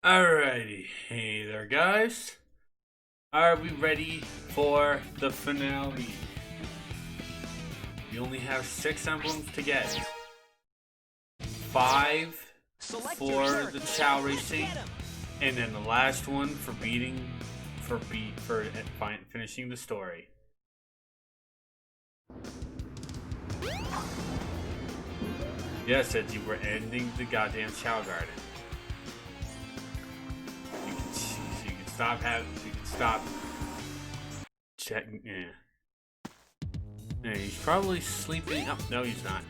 Alrighty, hey there, guys. Are we ready for the finale? We only have 6 emblems to get. 5 for the Chow racing, and then the last one for finishing the story. Yes, Edgy, we're ending the goddamn Chow Garden. You can stop checking. Yeah, he's probably sleeping. Oh, no, he's not.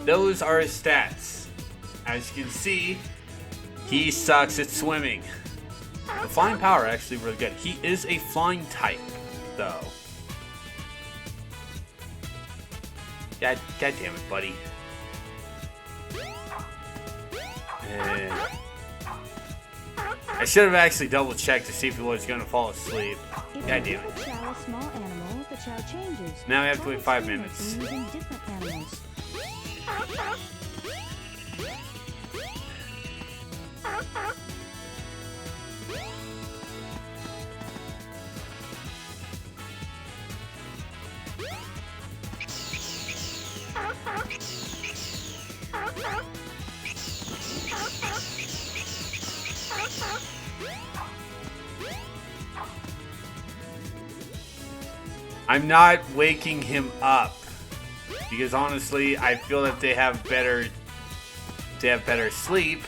Those are his stats. As you can see, he sucks at swimming. The flying power actually really good. He is a flying type, though. God damn it, buddy. I should have actually double checked to see if he was going to fall asleep. God damn it. Now we have to wait 5 minutes. I'm not waking him up because honestly, I feel that they have better sleep.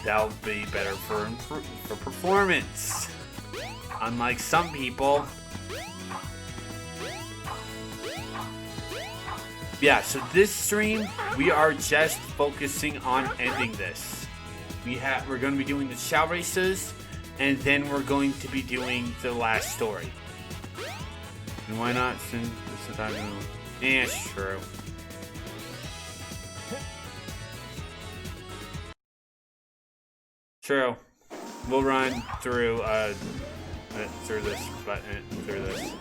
That'll be better for performance. Unlike some people. Yeah, so this stream we are just focusing on ending this. We're going to be doing the Chow races, and then we're going to be doing the last story. And why not? Since I don't know. Yeah, true. True. We'll run through this button through this.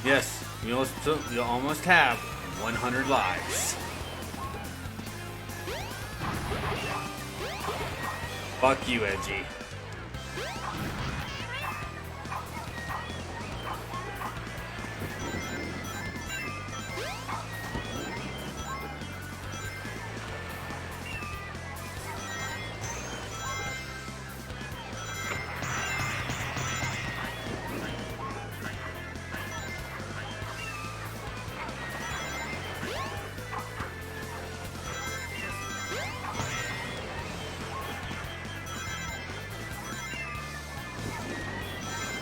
Yes, we almost have 100 lives. Fuck you, Edgy.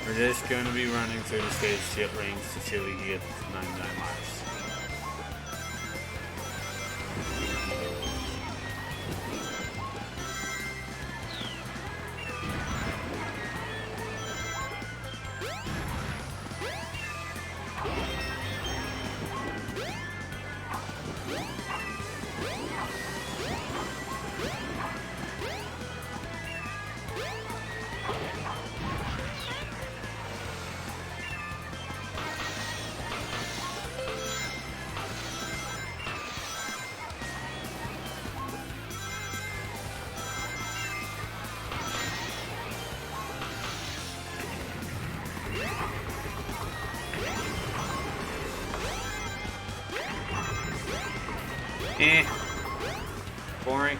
We're just going to be running through the stage rings until we get 99 lives. Boring.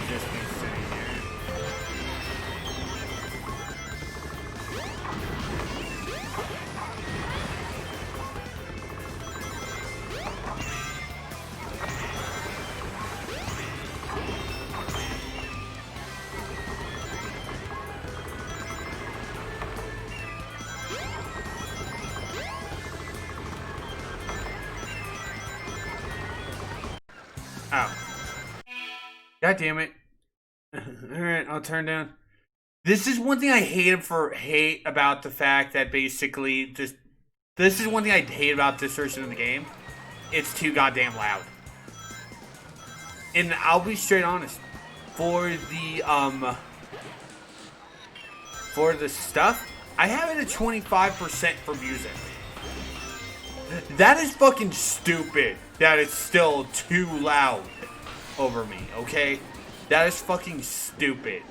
Just be sitting here. Oh. God damn it. Alright, I'll turn down. This is one thing I hate about the fact that basically the This is one thing I hate about this version of the game. It's too goddamn loud. And I'll be straight honest. For the stuff, I have it at 25% for music. That is fucking stupid that it's still too loud over me, okay? That is fucking stupid.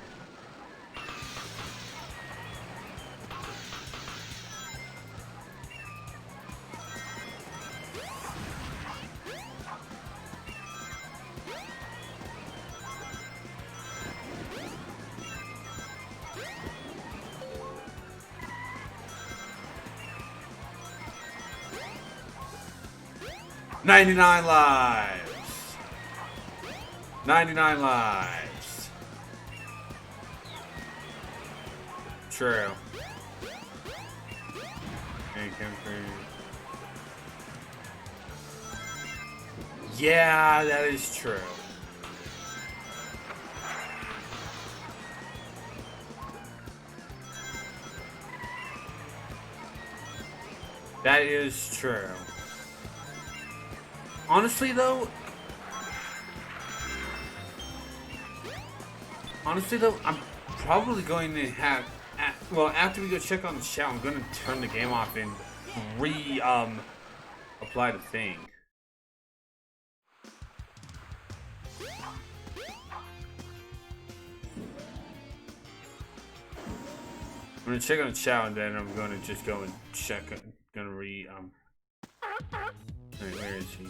$99 lives. 99 lives. True. Yeah, that is true. That is true. Honestly, though, I'm probably going to have, well, after we go check on the show, I'm going to turn the game off and apply the thing. I'm going to check on the show, and then I'm going to just go and check, wait, where is he?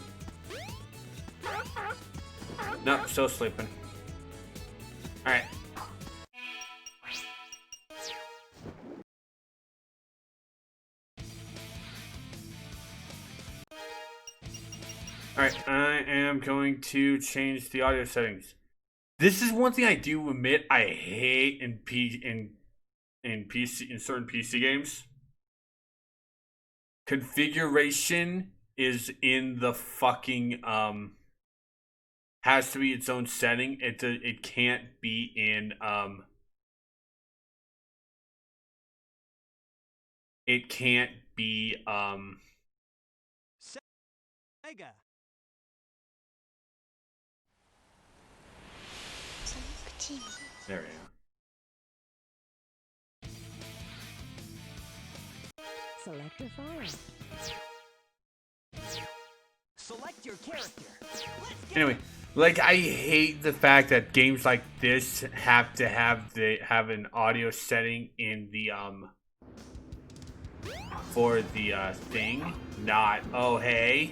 Nope, still sleeping. Alright. Alright, I am going to change the audio settings. This is one thing I do admit I hate in certain PC games. Configuration is in the fucking has to be its own setting. It can't be in it can't be Sega. There we go. Select your file. Select your character. Anyway, like, I hate the fact that games like this have to have an audio setting in the for the thing, not oh hey.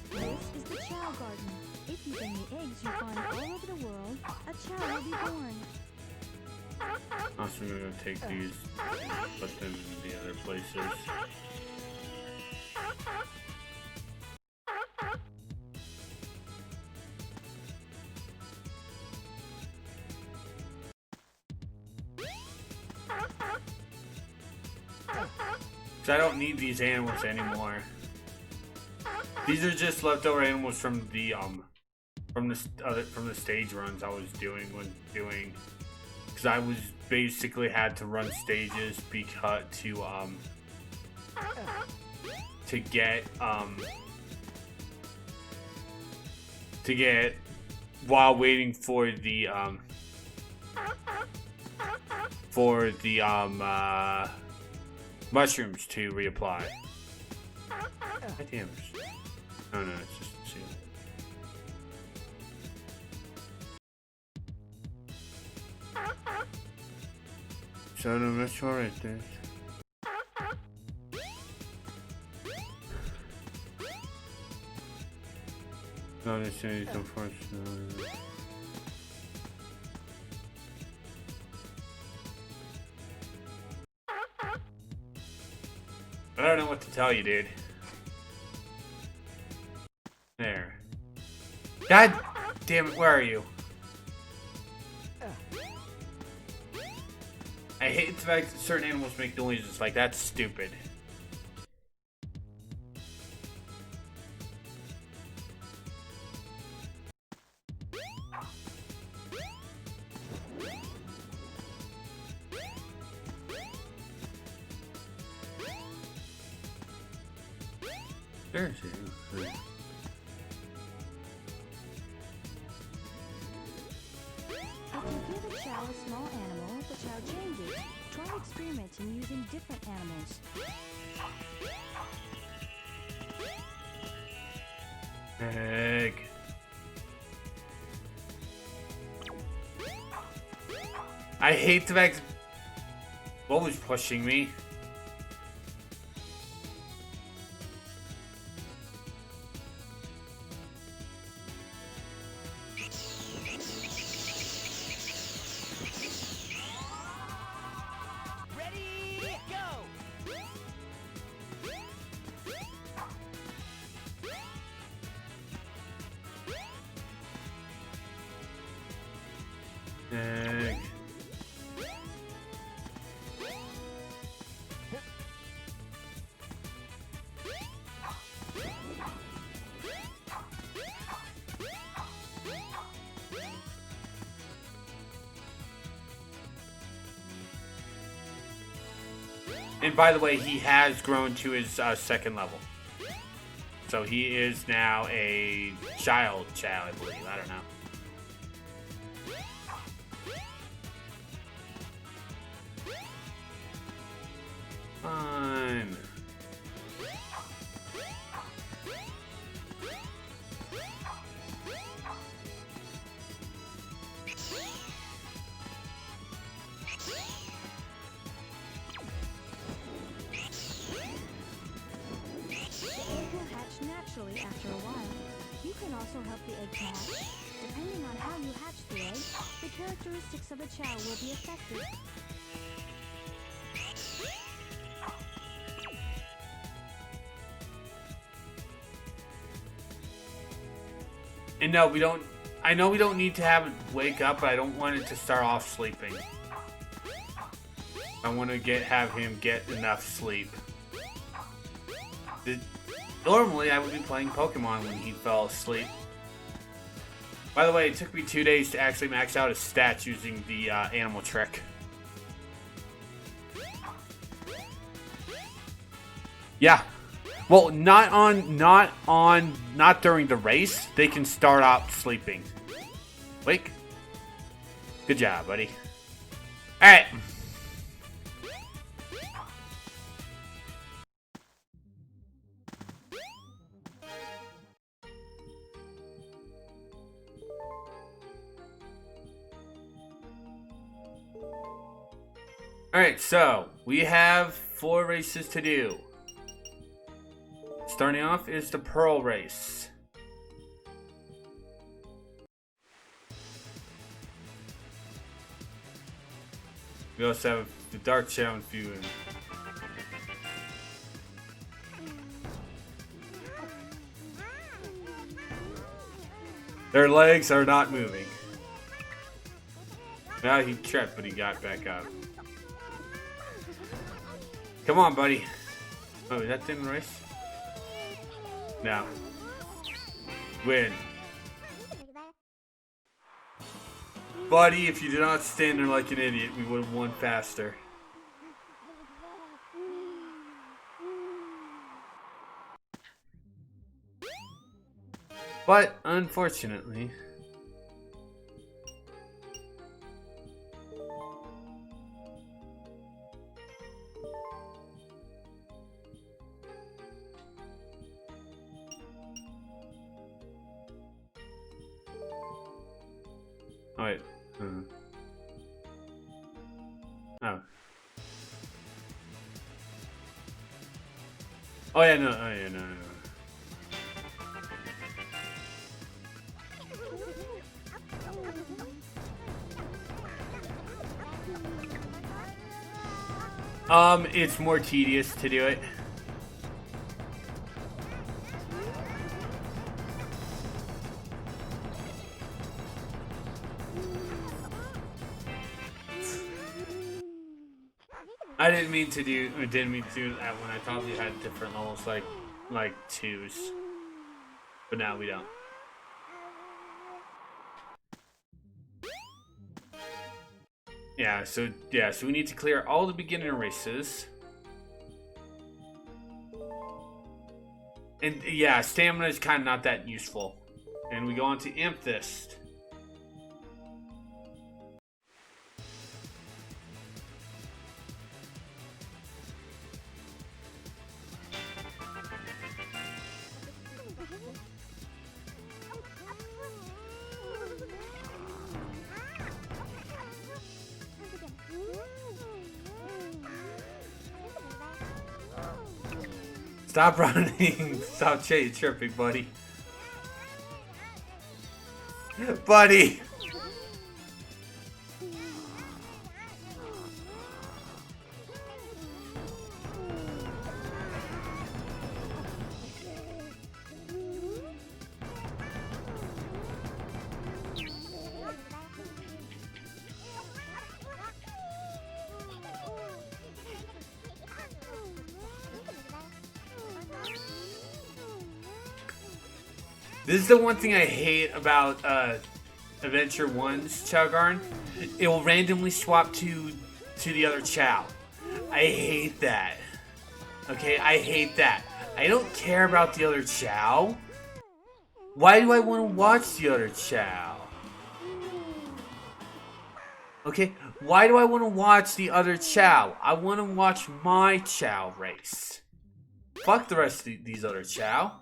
This is the Chow Garden. If you bring the eggs you find all over the world, a chow will be born. Also, I'm gonna take these, put them in the other places. So I don't need these animals anymore. These are just leftover animals from the stage runs I was doing because I was basically had to run stages because to get while waiting for the mushrooms to reapply. God damn it. Oh no, it's just a seal. So I'm not sure it is. No, this is unfortunately. I don't know what to tell you, dude. There. God damn it, where are you? I hate the fact that certain animals make noises, like that's stupid. Sure. If you give a chow a small animal, the chow changes. Try experimenting using different animals. Egg. I hate the fact. What was pushing me? Ready, go! Egg. And by the way, he has grown to his second level. So he is now a child chow, I believe. I don't know. Fine. Naturally after a while. You can also help the egg to hatch. Depending on how you hatch the egg, the characteristics of the chow will be affected. And no, we don't. I know we don't need to have it wake up, but I don't want it to start off sleeping. I want to have him get enough sleep. Normally, I would be playing Pokemon when he fell asleep. By the way, it took me 2 days to actually max out his stats using the animal trick. Yeah. Well, not during the race. They can start out sleeping. Wake. Good job, buddy. All right. Alright, so we have 4 races to do. Starting off is the Pearl race. We also have the Dark Challenge view. Their legs are not moving. Now he tripped, but he got back up. Come on, buddy. Oh, is that the race? No. Win. Buddy, if you did not stand there like an idiot, we would have won faster. But, unfortunately... Oh, wait. Oh. Oh, yeah, no. Oh, yeah, no. It's more tedious to do it. I didn't mean to do that when I thought we had different levels like twos. But now we don't. So we need to clear all the beginner races. And yeah, stamina is kind of not that useful. And we go on to Amethyst. Stop running. Stop chirping, buddy. Buddy! This is the one thing I hate about Adventure 1's Chow Garden. It will randomly swap to the other Chow. I hate that. Okay, I hate that. I don't care about the other Chow. Why do I want to watch the other Chow? Okay, why do I want to watch the other Chow? I want to watch my Chow race. Fuck the rest of these other Chow.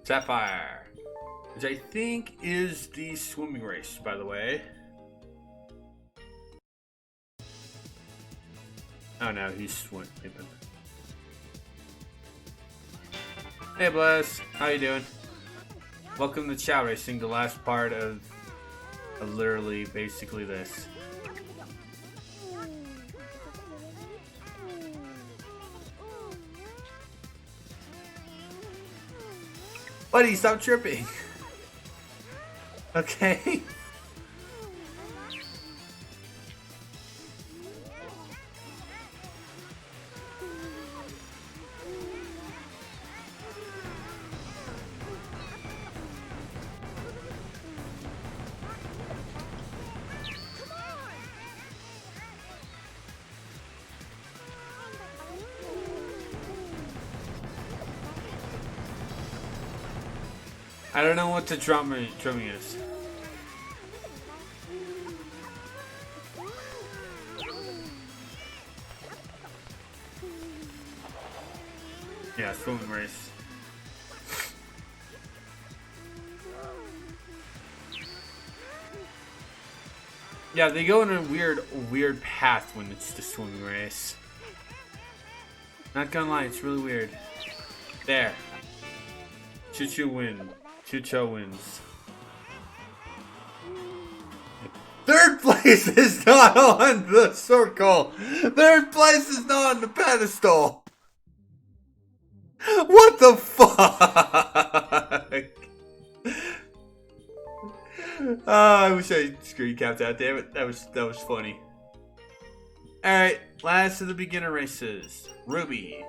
Sapphire, which I think is the swimming race, by the way. Oh no, he's swimming. Hey Bless, how you doing? Welcome to Chow Racing, the last part of literally basically this. Buddy, stop tripping. Okay. I don't know what the drumming is. Yeah, swimming race. Yeah, they go in a weird path when it's the swimming race. Not gonna lie, it's really weird. There. Choo-choo win. Choo-choo wins. Third place is not on the circle. Third place is not on the pedestal. What the fuck? I wish I screen capped that. Damn it, that was funny. All right, last of the beginner races. Ruby.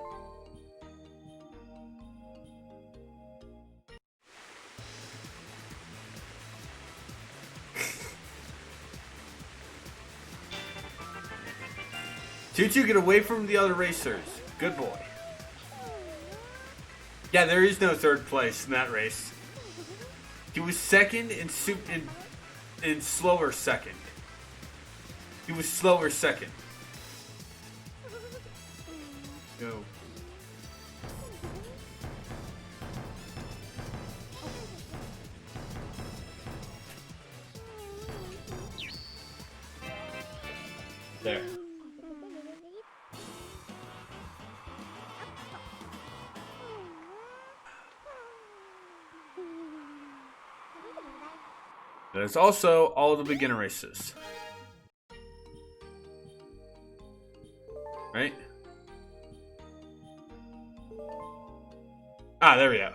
Choo-choo, get away from the other racers. Good boy. Yeah, there is no third place in that race. He was second in slower second. He was slower second. Go. There. There's also all the beginner races. Right? Ah, there we go.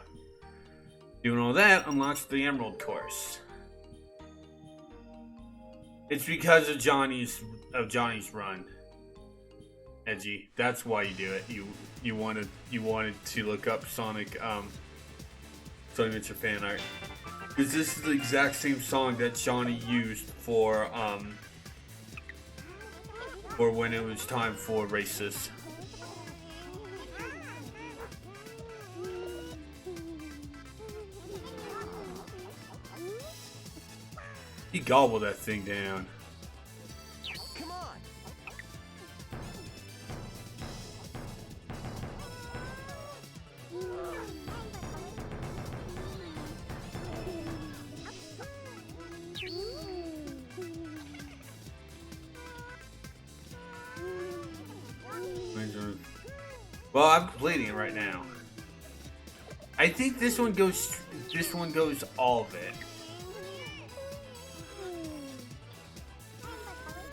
Doing all that unlocks the Emerald course. It's because of Johnny's run. Edgy. That's why you do it. You wanted to look up Sonic Adventure fan art. Because this is the exact same song that Johnny used for when it was time for races. He gobbled that thing down. Come on. Well, I'm completing it right now. I think this one goes all of it.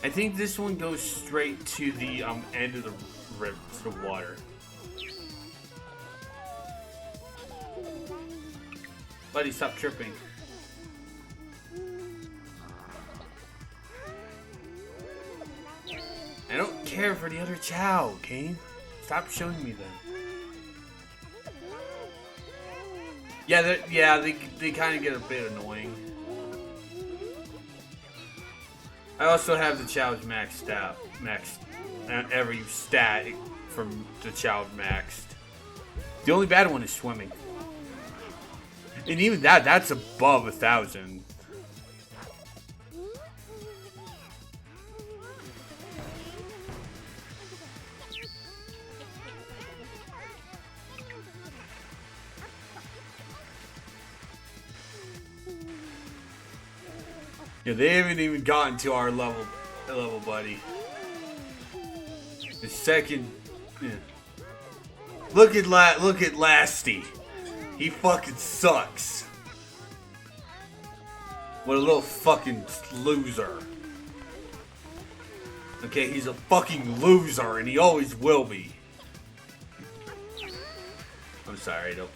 I think this one goes straight to the end of the river, to the water. Buddy, stop tripping. I don't care for the other Chow, Kane. Stop showing me them. Yeah, they kind of get a bit annoying. I also have the Chows maxed out. Every stat from the Chow maxed. The only bad one is swimming. And even that's above 1,000. Yeah, they haven't even gotten to our level, buddy. The second, yeah. Look at Lasty. He fucking sucks. What a little fucking loser. Okay, he's a fucking loser, and he always will be. I'm sorry, I don't.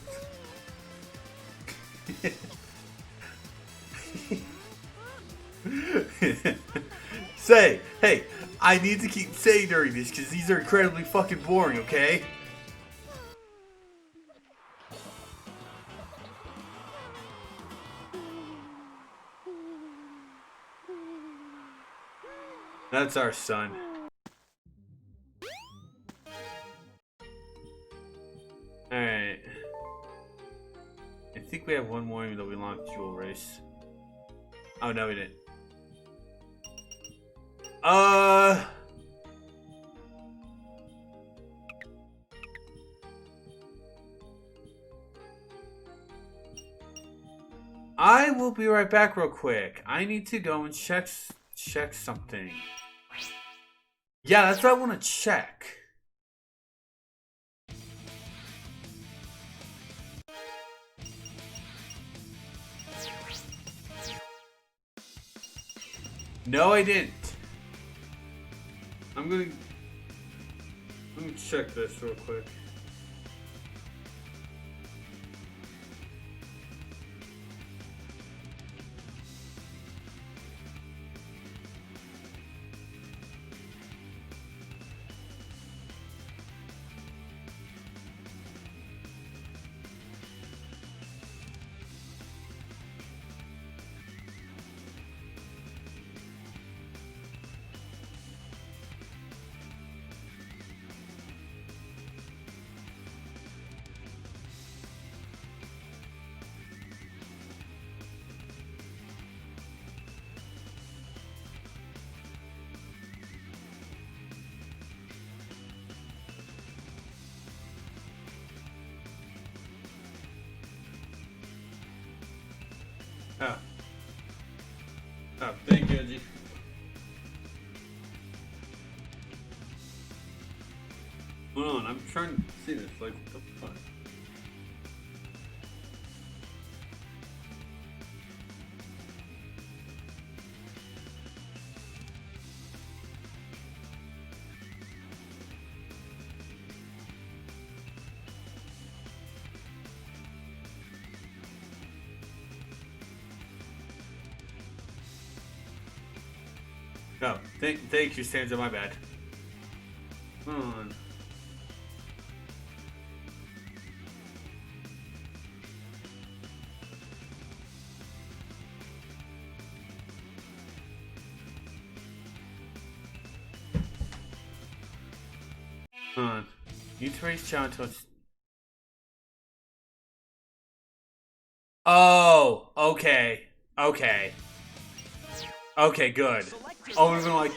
Hey, I need to keep saying during this because these are incredibly fucking boring, okay? That's our son. Alright. I think we have one more even though we launched Jewel Race. Oh, no, we didn't. I will be right back real quick. I need to go and check something. Yeah, that's what I want to check. No, I didn't. Let me check this real quick. Oh, thank you, Angie. Hold on, I'm trying to see this. Like, what the fuck? Oh, thank you, Stanza, my bad. Hold on. Hold on. You need to raise Chow until it's... Oh, okay. Okay. Okay, good. Oh, we're gonna like...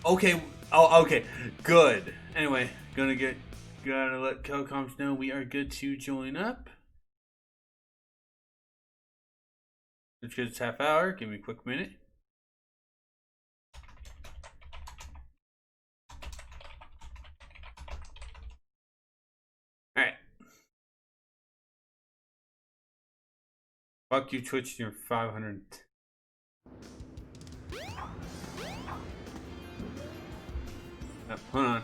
Okay. Oh, okay. Good. Anyway, gotta let Telecoms know we are good to join up. It's good. It's half hour. Give me a quick minute. All right. Fuck you, Twitch. You're 500. Hold on.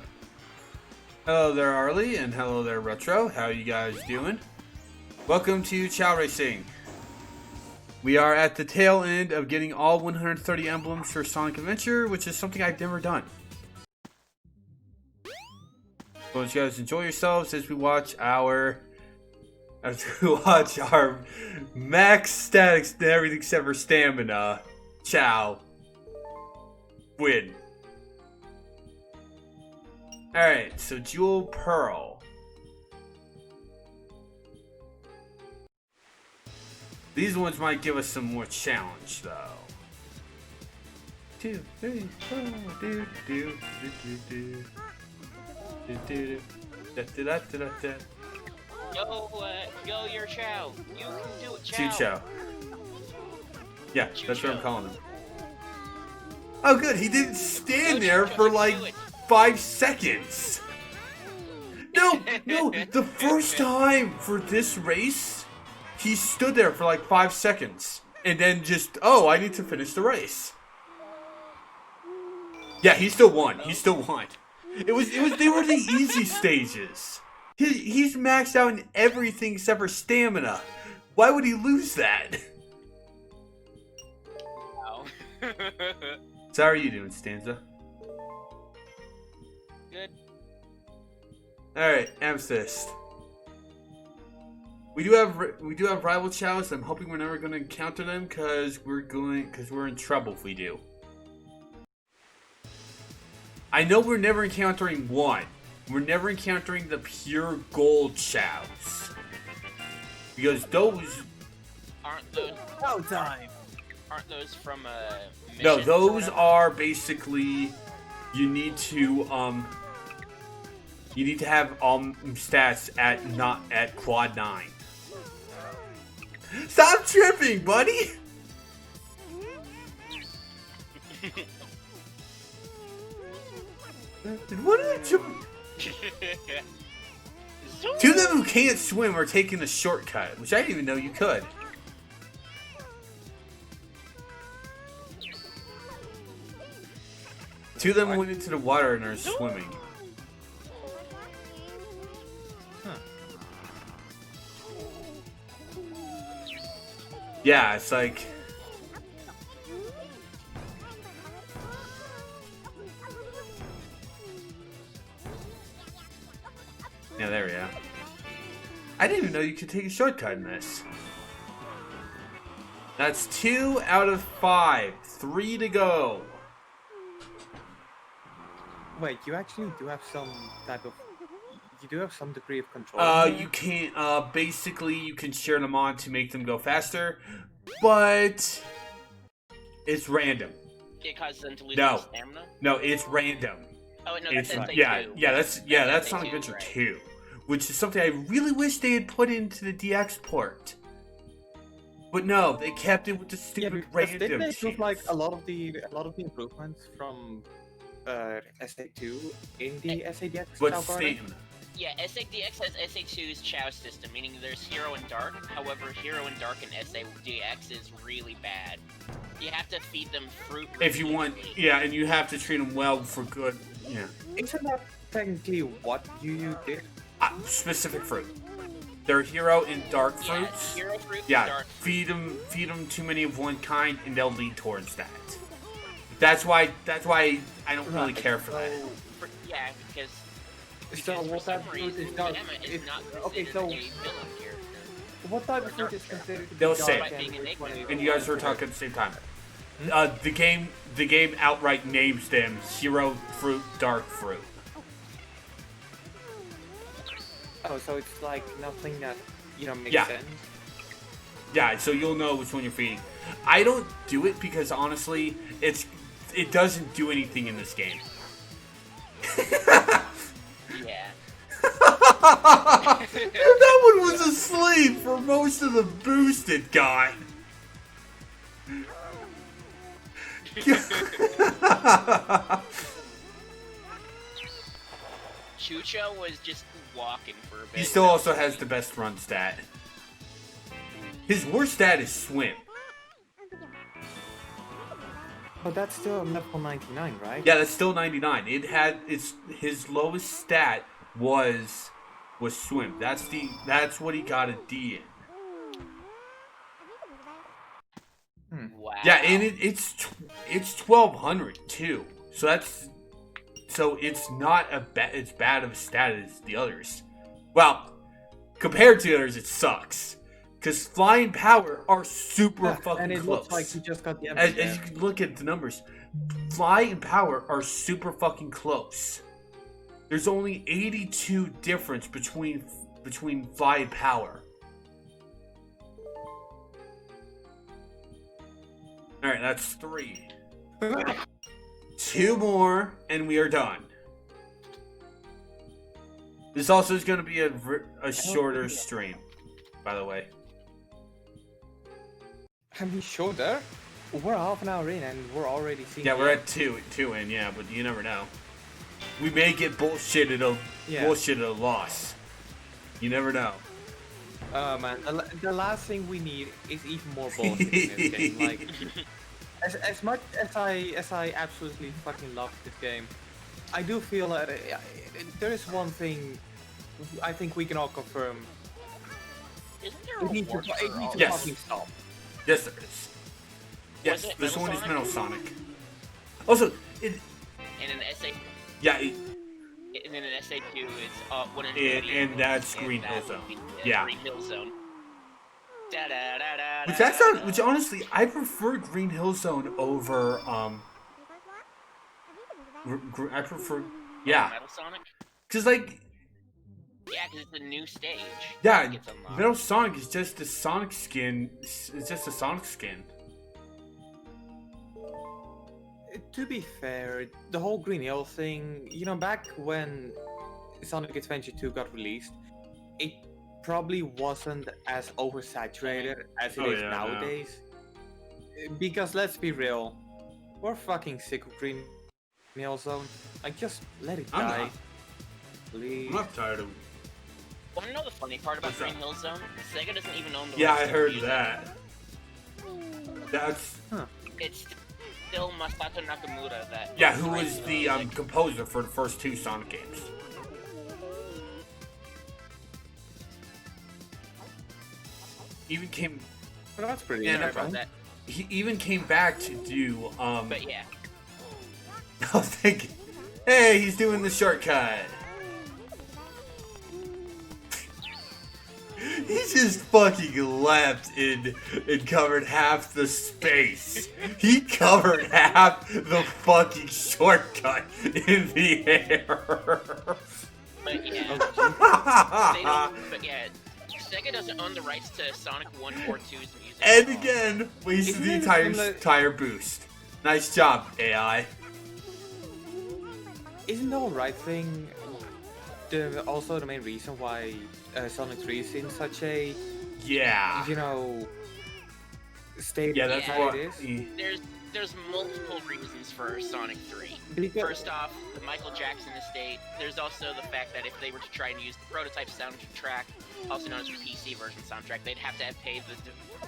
Hello there, Harley, and hello there, Retro. How you guys doing? Welcome to Chow Racing. We are at the tail end of getting all 130 emblems for Sonic Adventure, which is something I've never done. So you guys enjoy yourselves as we watch our max statics and everything except for stamina. Chow. Win. Alright, so Jewel Pearl. These ones might give us some more challenge, though. 2, 3, 4, do, do, do, do, do, do, da, da, da, da, da. Go your Chow. You can do it, Chow. Chow. Yeah, that's what I'm calling him. Oh, good. He didn't stand there for like 5 seconds. No, the first time for this race, he stood there for like 5 seconds. And then just, oh, I need to finish the race. Yeah, he still won. He still won. They were the easy stages. He's maxed out in everything except for stamina. Why would he lose that? Wow. So how are you doing, Stanza? Good. Alright, Amethyst. We do have rival chows. I'm hoping we're never gonna encounter them because we're in trouble if we do. I know we're never encountering one. We're never encountering the pure gold chows. Because those Aren't those time. Aren't those from mission? no, those are basically you need to have stats at quad 9. Stop tripping, buddy. What did I jump? Two of them who can't swim are taking a shortcut, which I didn't even know you could. Two of them went into the water and are swimming. Yeah, it's like... Yeah, there we go. I didn't even know you could take a shortcut in this. That's 2 out of 5. 3 to go. Wait, you actually do have some type of... You do have some degree of control. You can't, basically you can share them on to make them go faster, but it's random. It causes them to lose No. their stamina? No, it's random. Oh, no, It's that's that's Sonic Adventure right. 2, which is something I really wish they had put into the DX port. But no, they kept it with the Yeah, stupid because didn't random they improve like shit. a lot of the improvements from SA2 in the SADX But Chow Garden? stamina. Yeah, SA-DX has SA2's Chow system, meaning there's Hero and Dark. However, Hero and Dark in SA-DX is really bad. You have to feed them fruit. If you want, repeatedly. yeah, and you have to treat them well for good, yeah. Isn't that technically what you did? Specific fruit. They're hero and dark Yeah, fruits. Hero fruit and Yeah, Dark feed them too many of one kind, and they'll lead towards that. That's why I don't really care for that. fruit. Yeah, because So for what some type of fruit reason, is dark? Emma is not Okay, considered so a villain character. what type of fruit is considered to be They'll dark say it. and Being which one is And you guys were talking at the same time. The game outright names them hero fruit, dark fruit. Oh, so it's like nothing that makes Yeah. sense. Yeah, so you'll know which one you're feeding. I don't do it because honestly, it doesn't do anything in this game. Yeah. That one was asleep for most of the boost it got. Chucho was just walking for a bit. He still also has the best run stat. His worst stat is swim. But that's still level 99, right? Yeah, that's still 99. His lowest stat was swim. That's what he got a D in. Wow. Yeah, and it's 1200 too. So it's not it's bad of a stat as the others. Well, compared to the others, it sucks. Because flying power are super fucking and it close. looks like he just got the as you can look at the numbers, fly and power are super fucking close. There's only 82 difference between fly and power. All right, that's 3. 2 more, and we are done. This also is going to be a shorter stream, by the way. I mean, shorter? We're half an hour in and we're already seeing. Yeah, we're at 2 in, yeah, but you never know. We may get bullshitted a loss. You never know. Oh man, the last thing we need is even more bullshit in this game. Like, as much as I absolutely fucking love this game, I do feel that there is one thing I think we can all confirm. Isn't there It needs to Yes. fucking stop. Yes, there is. Yes, Was it this one is Metal Metal Sonic. Also, In an SA, yeah, in an SA2, it's one in and that's Green Hill Zone. Yeah. Green Hill Zone. Da, da, da, da, which da, that's da, not, da. which honestly, I prefer Green Hill Zone over I prefer Metal Sonic? because like Yeah, because it's a new stage. yeah, It gets unlocked. Metal Sonic is just a Sonic skin. It's just a Sonic skin. To be fair, the whole Green Hill thing, back when Sonic Adventure 2 got released, it probably wasn't as oversaturated as it is Yeah, nowadays. Because let's be real, we're fucking sick of Green Hill Zone. Like, just let it I'm die. not. Please. I'm not tired of. Want to know the funny part about What's Green that? Hill Zone? Sega doesn't even own the Yeah, rights I to heard music. that. That's It's still Masato Nakamura that. yeah. Who writes was the the music. composer for the first 2 Sonic games? Even came. Well, that's pretty Yeah, no nice, problem. right? That, He even came back to do. but yeah, I was thinking, hey, he's doing the shortcut. He just fucking left and covered half the space. He covered half the fucking shortcut in the air. but yeah, Oh, they don't, but yeah, Sega doesn't own the rights to Sonic 142's music. And at all. again, wasted Isn't the it entire boost. Nice job, AI. Isn't the whole right thing also the main reason why Sonic 3 is in such a, Yeah. state Yeah, that's Yeah. what. it is? There's multiple reasons for Sonic 3. Because- First off, the Michael Jackson estate. There's also the fact that if they were to try and use the prototype soundtrack, also known as the PC version soundtrack, they'd have to have paid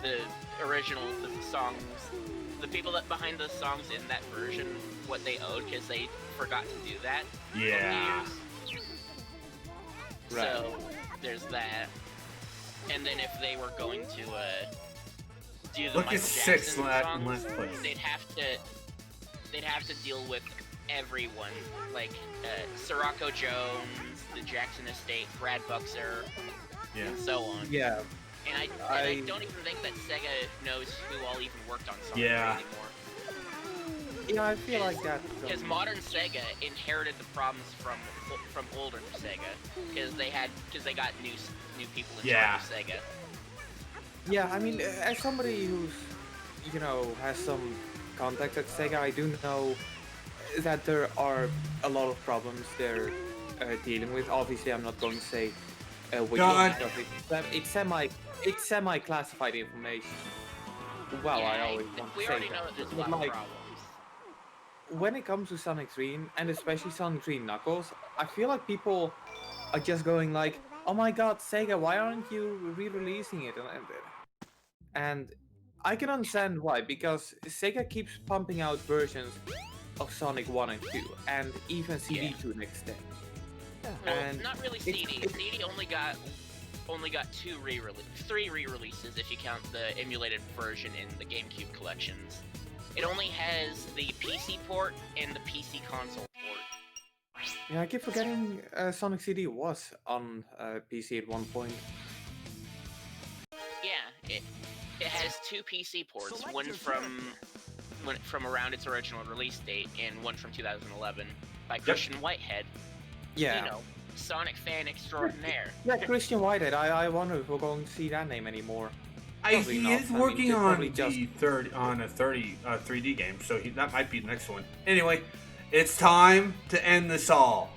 the original the songs, the people that behind the songs in that version what they owed because they forgot to do that. over the Yeah. years. Right. So there's that. And then if they were going to do the Look Michael at 6 Jackson in songs, last place. they'd have to deal with everyone, like Sirocco Jones, the Jackson Estate, Brad Buxer, Yeah. and so on. Yeah. And I don't even think that Sega knows who all even worked on Sonic Yeah. anymore. Yeah, I feel like that. Because modern Sega inherited the problems from older Sega, because they got new people in charge of Sega. Yeah, I mean, as somebody who's, has some contact at Sega, I do know that there are a lot of problems they're dealing with. Obviously, I'm not going to say which one, because it's semi-classified information. Well, Yeah, I always want to we say already that. know that there's a But, lot of like, problems. when it comes to Sonic 3, and especially Sonic 3 Knuckles, I feel like people are just going like, "Oh my God, Sega, why aren't you re-releasing it?" And I can understand why, because Sega keeps pumping out versions of Sonic 1 and 2, and even CD to an extent. Well, And not really CD. CD only got three re-releases if you count the emulated version in the GameCube collections. It only has the PC port and the PC console port. Yeah, I keep forgetting Sonic CD was on PC at one point. Yeah, it has two PC ports, one from around its original release date and one from 2011 by Christian Whitehead. Yeah. You know, Sonic fan extraordinaire. Yeah, Christian Whitehead. I wonder if we're going to see that name anymore. Probably He not. is I mean, working they're on probably the third on a 3D game, so that might be the next one. Anyway, it's time to end this all.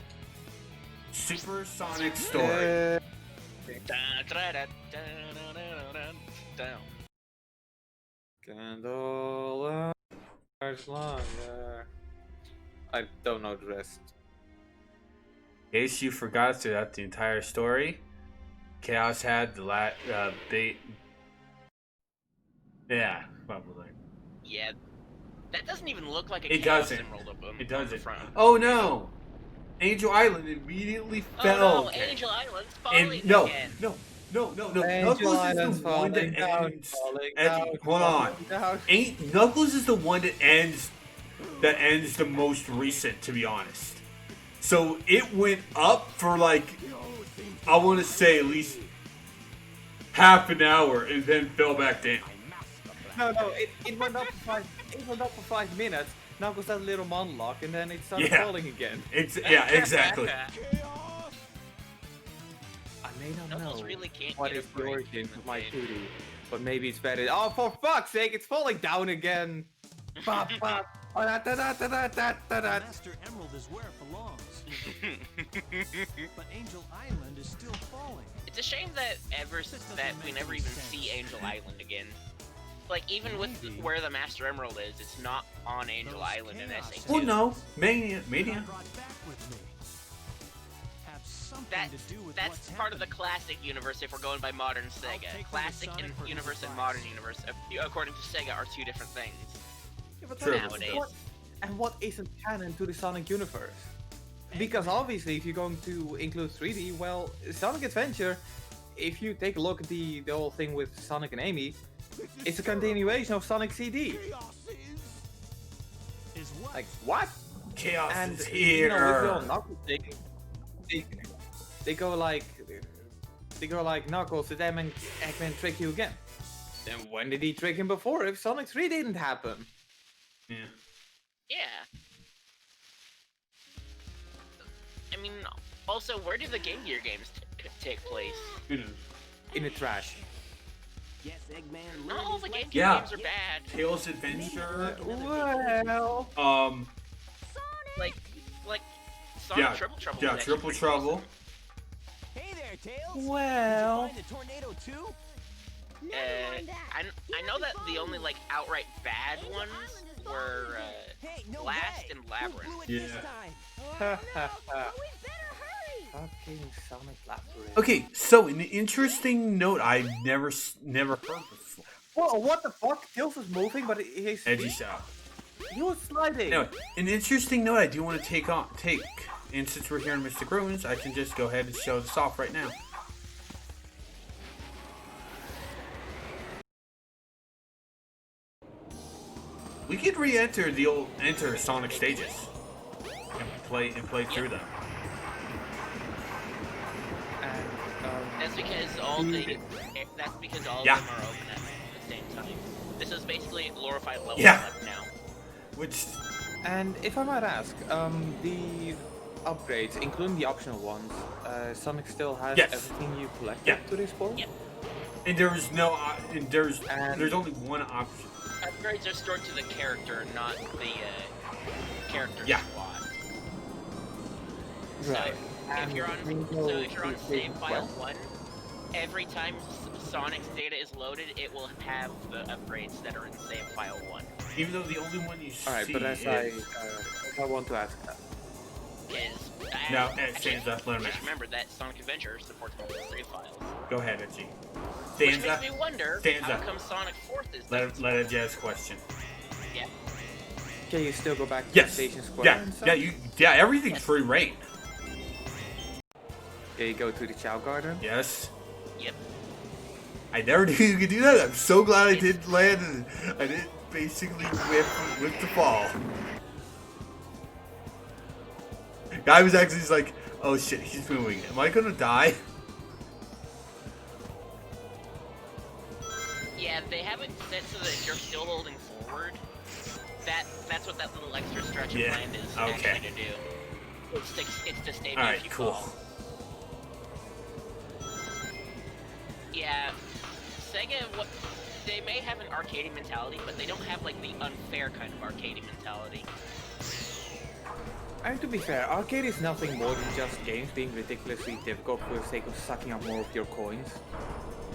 Super Sonic Story. Candle lights longer. I don't know the rest. In case you forgot throughout the entire story, Chaos had the bait. Yeah, probably. Yeah, that doesn't even look like a It Chaos doesn't. Emerald up on It the doesn't. front. Oh no! Angel Island immediately fell. Oh no, again. Angel Island's falling And no. again. Angel Knuckles is Island's the one that falling ends. falling Eddie, down, hold on. falling down. Knuckles is the one that ends the most recent, to be honest. So it went up for like, I want to say at least half an hour and then fell back down. No, it went up for 5 minutes. Knuckles had a little monologue, and then it started Yeah. falling again. Exactly. I may not Knuckles know really can't what get is a the break origin in of this my game. 2D, but maybe it's better. Oh, for fuck's sake, it's falling down again. Bop, bop. Oh, da, da, da, da, da, da, da, da. Master Emerald is where it belongs. But Angel Island is still falling. It's a shame that we never even see Angel Island again. Like, even with where the Master Emerald is, it's not on Angel Island in SA2. Well, no, Mania. Brought back with me. Have something to do with That's what's part of the happening. classic universe if we're going by modern Sega. take Classic Sonic for universe and advice. modern universe, according to Sega, are two different things. Yeah, but True. Nowadays. what isn't canon to the Sonic universe? Because obviously, if you're going to include 3D, well, Sonic Adventure, if you take a look at the whole thing with Sonic and Amy, it's a continuation of Sonic CD. Is what? Like, what? Chaos And is with the here. old Knuckles thing, they go like Knuckles, did Eggman trick you again? Then when did he trick him before if Sonic 3 didn't happen? Yeah. Yeah. I mean, also, where do the Game Gear games take place? In the trash. Yes, Eggman. Not all the Game Gear Yeah. games are bad. Tails Adventure. Well, Like Sonic Yeah, Triple Trouble. yeah, was actually Triple pretty Trouble. Hey there, Tails. well. Did you find the tornado too? I know that the only like outright bad ones were Hey, no Blast way. and Who blew Labyrinth. it this Yeah. time? Ha ha ha. We better hurry! Fucking Sonic Labyrinth. Okay, so an interesting note I've never heard before. Whoa, what the fuck? Tails was moving, but his Edgy South. he was sliding. Anyway, an interesting note I do want to take, and since we're here in Mystic Ruins, I can just go ahead and show this off right now. We could re-enter the old Sonic stages and play through them. And, That's because all Yeah. of them are open at the same time. This is basically a glorified level Yeah. up now. Which And if I might ask, the upgrades, including the optional ones, Sonic still has Yes. everything you collected Yeah. to this point? Yep. And there's no, and there's And- only one option. Upgrades are stored to the character, not the character Yeah. squad. Right. So if you're on, the save file well? 1, every time Sonic's data is loaded, it will have the upgrades that are in save file 1. Even though the only one you Alright, see but as is... I want to ask that. Is No, actually, Sansa, let him just ask. remember that Sonic Adventure supports multiple save files. Go ahead, Edgy. Which Stanza, makes me wonder Stanza. how come Sonic 4th is let Edgy ask a question. Yeah. Can you still go back to Yes. Station Square Yeah, and stuff? yeah, everything's free reign. Can you go to the Chow Garden? Yes. Yep. I never knew you could do that. I'm so glad I did land and I didn't basically whip the fall. Guy was actually just like, oh shit, he's moving. Am I gonna die? Yeah, they haven't set so that if you're still holding forward, that's what that little extra stretch of Yeah, land is okay. actually to do. It's to stay Alright, if you cool. fall. Yeah, Sega, they may have an arcadey mentality, but they don't have like the unfair kind of arcadey mentality. And to be fair, arcade is nothing more than just games being ridiculously difficult for the sake of sucking up more of your coins.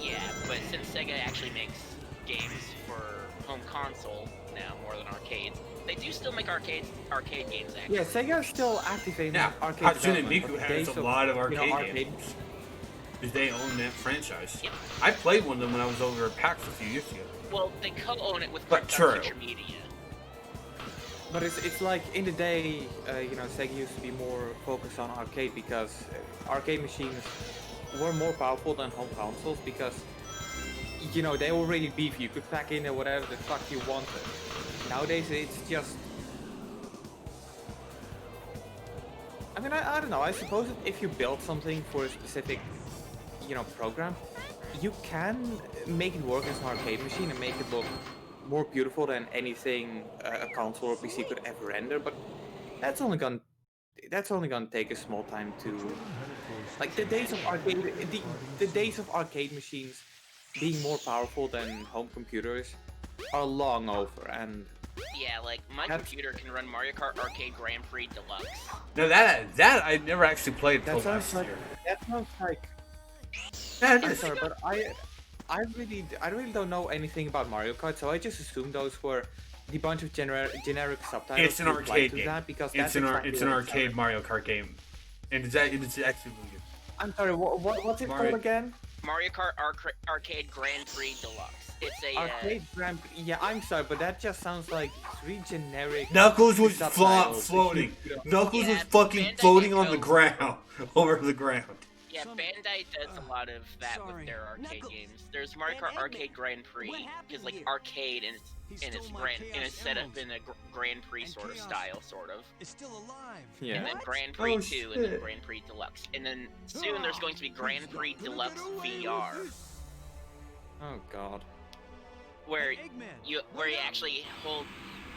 Yeah, but since Sega actually makes games for home console now more than arcades, they do still make arcade games actually. Yeah, Sega is still activating Now, arcade Hatsune development, Miku but the has days a of, lot of you know, arcade games. Because they own that franchise. Yep. I played one of them when I was over at PAX a few years ago. Well, they co-own it with But Krypton true. Future Media. But it's like in the day, you know, Sega used to be more focused on arcade because arcade machines were more powerful than home consoles because, you know, they were really beefy. You could pack in there whatever the fuck you wanted. Nowadays, it's just... I mean, I don't know. I suppose if you build something for a specific, you know, program, you can make it work as an arcade machine and make it look more beautiful than anything a console or PC could ever render, but that's only gonna take a small time to, like, the days of arcade machines being more powerful than home computers are long over. And Yeah, like my computer can run Mario Kart Arcade Grand Prix Deluxe. No, that I never actually played until that last sounds like year. Yeah, it I'm is. sorry, but I really don't know anything about Mario Kart, so I just assumed those were the bunch of generic subtitles. It's an to reply arcade to game. that because It's that's an exactly it's an what it arcade sounded. Mario Kart game, and it's actually really good. I'm sorry, what's it Mario- called again? Mario Kart Arcade Grand Prix Deluxe. It's a Arcade Grand Prix. Yeah, I'm sorry, but that just sounds like three generic. Knuckles was subtitles. floating. Knuckles Yeah, was fucking Bandai floating on the Namco- ground, over the ground. yeah. Bandai does a lot of that with sorry. their arcade Knuckles. games. There's Mario And Kart Arcade Eggman. Grand What Prix happened is like here? arcade and He it's stole my grand and Chaos it's set up Emerald. in a Grand Prix And sort of Chaos style, sort of. It's still alive. Yeah. And then What? Grand Prix Oh, 2 and then shit. Grand Prix Deluxe. And then soon there's going to be Grand Prix Deluxe VR, Oh god. where Eggman, you actually hold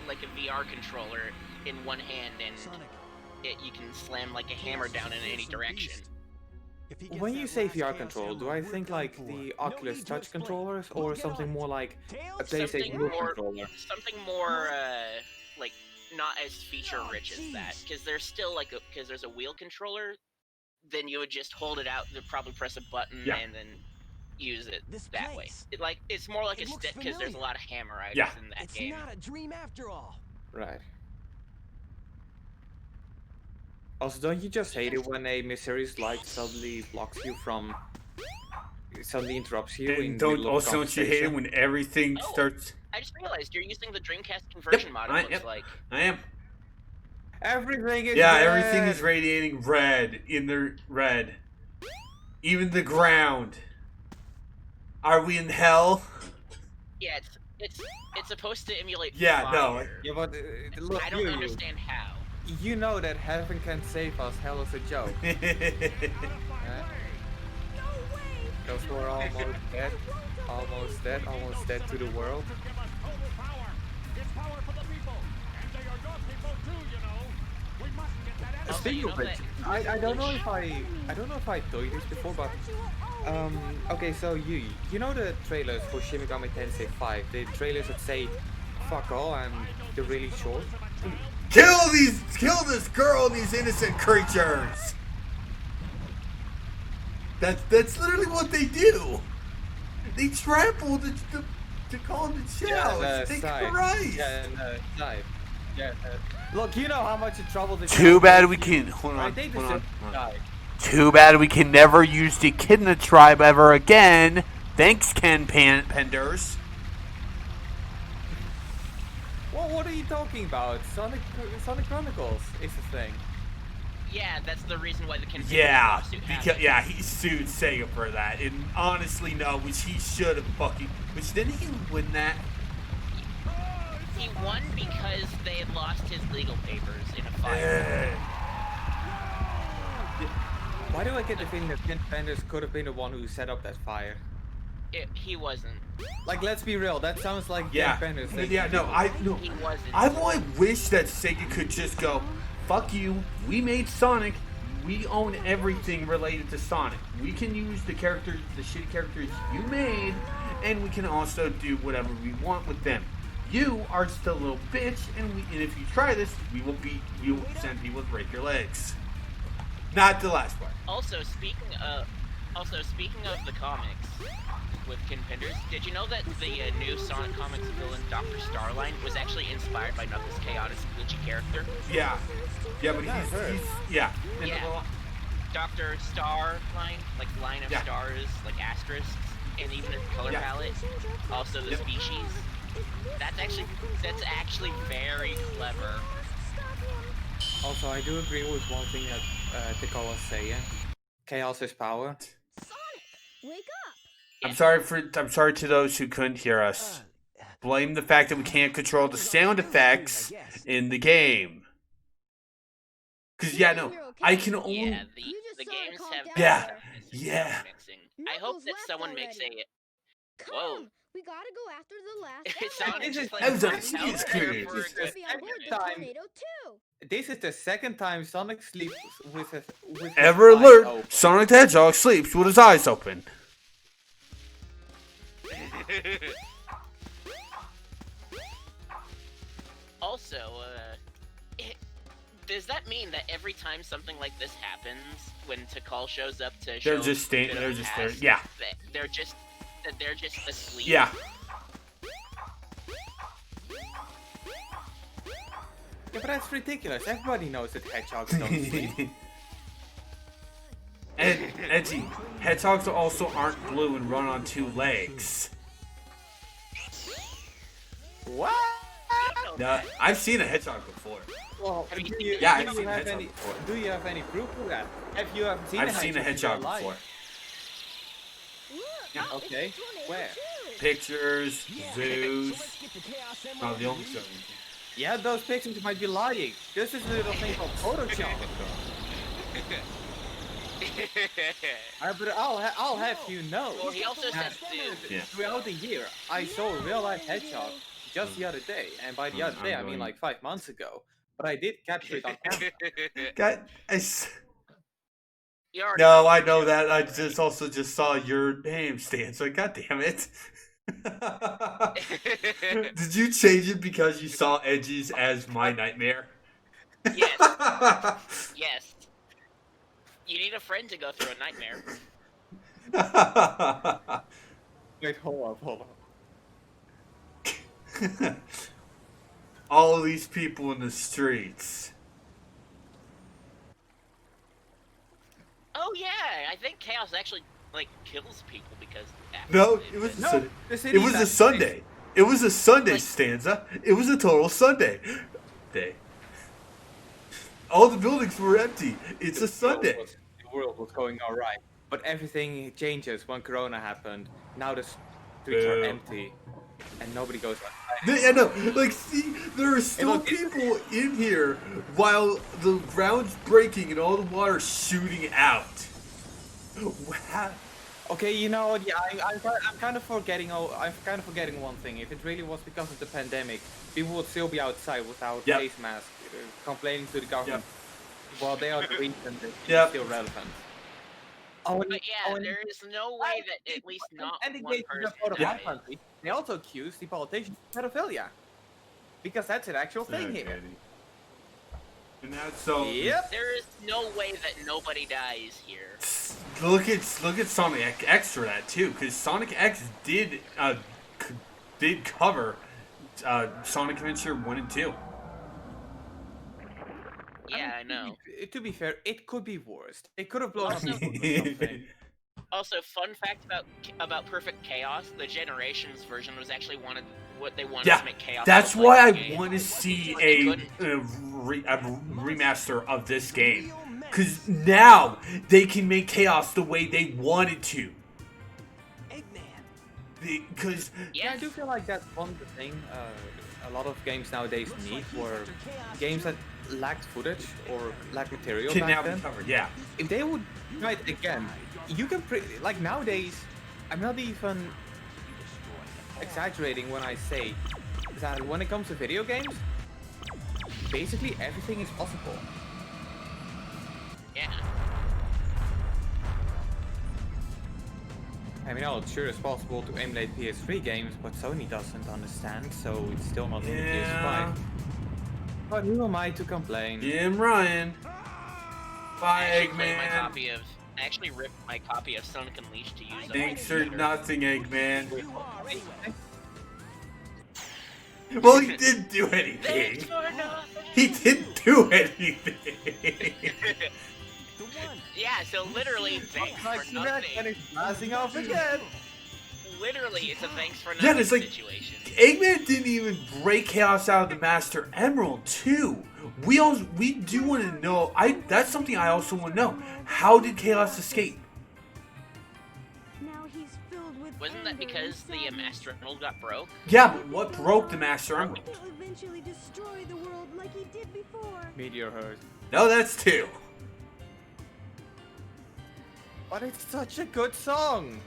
like a VR controller in one hand and Sonic, you can slam like a hammer down in any direction. if he gets When that you say last VR Chaos control, do I Emerald, we're think done like for. the No Oculus need to Touch explain. controllers, We'll or get something on it. more like a Tails? PlayStation Something Move more- controller? Something more like not as feature rich as that, because there's still like because there's a wheel controller, then you would just hold it out, you'd probably press a button Yeah. and then use it This that way. place. It's more like It a looks stick because there's a familiar. lot of hammer items Yeah. in that It's game. not a dream after all. Right. Also, don't you just hate it when a mysterious light suddenly blocks you from... suddenly interrupts you in And the don't middle of also don't you hate it conversation? when everything Oh. starts? I just realized you're using the Dreamcast conversion mod. It looks yep. like. I am. Everything is Yeah, red! everything is radiating red in the red. Even the ground. Are we in hell? Yeah, it's supposed to emulate Yeah, fire. no. Yeah, but look, I don't you understand how. know that heaven can save us, hell is a joke. Yeah? Those who are almost dead, almost dead to the world. Speaking you of know which, that- I don't know if I told you this before, but okay, so you know the trailers for Shin Megami Tensei 5, the trailers that say fuck all and they're really short. Kill this girl and these innocent creatures. That's literally what they do. They trample to call them the chows. Thank Christ. Yeah, no, side. Yeah. Look, you know how much trouble this. Too bad we can. Hold on. Right, they Hold deserve on. to die. Too bad we can never use the Echidna tribe ever again. Thanks, Ken Penders. Well, what are you talking about? Sonic Chronicles is the thing. Yeah, that's the reason why the Confederates Yeah, lawsuit because happened. he sued Sega for that, and honestly, no, which he should have fucking. Which didn't he win that? He won because they had lost his legal papers in a fire. Why do I get the feeling that Ken Penders could have been the one who set up that fire? He wasn't. Like, let's be real, that sounds like Yeah, Ken Penders. yeah, no, He wasn't. I only wish that Sega could just go, fuck you, we made Sonic, we own everything related to Sonic. We can use the characters, the shitty characters you made, and we can also do whatever we want with them. You are just a little bitch, and if you try this, we will beat you, send people to break your legs. Not the last part. Also, speaking of the comics with Ken Penders, did you know that the new Sonic Comics villain, Dr. Starline, was actually inspired by Knuckles' chaotic, glitchy character? Yeah. Yeah, but he's yeah. Yeah. Dr. Starline, like line of Yeah. stars, like asterisks, and even the color Yeah. palette, also the Yep. species. That's actually very clever. Also, I do agree with one thing that Tico was saying. Chaos is power. Wake up! I'm sorry to those who couldn't hear us. Blame the fact that we can't control the sound effects in the game. Cause yeah, no, I can only. Yeah, You just the saw it games calm have down Yeah. there. Yeah. mixing. I hope that someone makes a. Come, Whoa. we gotta go after the last It sounded elevator. just like That was a a genius hotel creative. for a This is good Be on board the Time. tornado too. This is the second time Sonic sleeps with his Ever eyes alert! open. Sonic the Hedgehog sleeps with his eyes open. Also, does that mean that every time something like this happens, when Tikal shows up to show They're just staying. a bit They're of just past, there. Yeah. that they're just asleep? Yeah. Yeah, but that's ridiculous. Everybody knows that hedgehogs don't sleep. And Edgy, hedgehogs also aren't blue and run on two legs. What? No, I've seen a hedgehog before. Well, Have you do seen- you, Yeah, do I've you seen have hedgehog any? before. Do you have any proof of that? Have you ever seen I've a hedgehog? seen a in hedgehog real life? before. Look, Yeah. it's Okay, the tornado where? too. Pictures, zoos. Oh, the only zoo. Yeah, those pictures might be lying. This is a little thing called Photoshop. But I'll have you know. Well, he also that says zoo. Yeah. throughout the year, I saw a real life hedgehog just the other day, and by the other day I mean going- like 5 months ago. But I did capture it on camera. God, You already no, I know that. I just also just saw your name, Stan. So god damn it. Did you change it because you saw Edgy's as my nightmare? Yes. Yes. You need a friend to go through a nightmare. Wait, hold up. All these people in the streets. Oh yeah, I think Chaos actually like kills people because. No, it was No, Sunday. the city It was a has- Sunday. It was a Sunday Like- stanza. It was a total Sunday day. All the buildings were empty. It's a Sunday. The world was going all right, but everything changes when Corona happened. Now the streets are Boo. empty, and nobody goes outside. Yeah, no, like, see, there are still look, it- people in here while the ground's breaking and all the water shooting out. Wow. Okay, you know what? Yeah, I'm kind of forgetting. I'm kind of forgetting one thing. If it really was because of the pandemic, people would still be outside without Yep. face masks, complaining to the government. Well, they are the reason that it's Yep. still relevant. Oh, and, But yeah, and there is no way that at least not and the one gays who person got voted out of died. country, they also accused the politicians of pedophilia. Because that's an actual thing here. And that's so. Yep. There is no way that nobody dies here. Look at Sonic X for that too, because Sonic X did cover Sonic Adventure 1 and 2. Yeah, I know. To be fair, it could be worse. It could have blown up Also- or something. Also, fun fact about Perfect Chaos: the Generations version was actually what they wanted Yeah, to make Chaos. that's look like why the I game. want to see But they a couldn't. remaster of this game, because now they can make Chaos the way they wanted to. Because Yeah, I do feel like that's one of the thing a lot of games nowadays need, where games that lacked footage or lacked material can back now be then, covered. Yeah. if they would try it again, you can like nowadays. I'm not even exaggerating when I say that when it comes to video games, basically everything is possible. Yeah. I mean, oh, sure, it's possible to emulate PS3 games, but Sony doesn't understand, so it's still not in the Yeah. PS5. But who am I to complain? Jim Ryan. Bye, I actually ripped my copy of Sonic Unleashed to use. on my Thanks for computer. nothing, Eggman. Well, he didn't do Thanks anything. for nothing. He didn't do anything. Yeah, so literally, thanks Like for that, and nothing. it's blasting off again. Literally, it's a thanks for Yeah, nothing it's like- situation. Eggman didn't even break Chaos out of the Master Emerald, too. We do want to know. That's something I also want to know. How did Chaos escape? Now he's filled with Wasn't that anger and because the sadness. Master Emerald got broke? Yeah, but what broke the Master Emerald? He'll eventually destroy the world like he did before. Meteor hurt. No, that's two. But it's such a good song.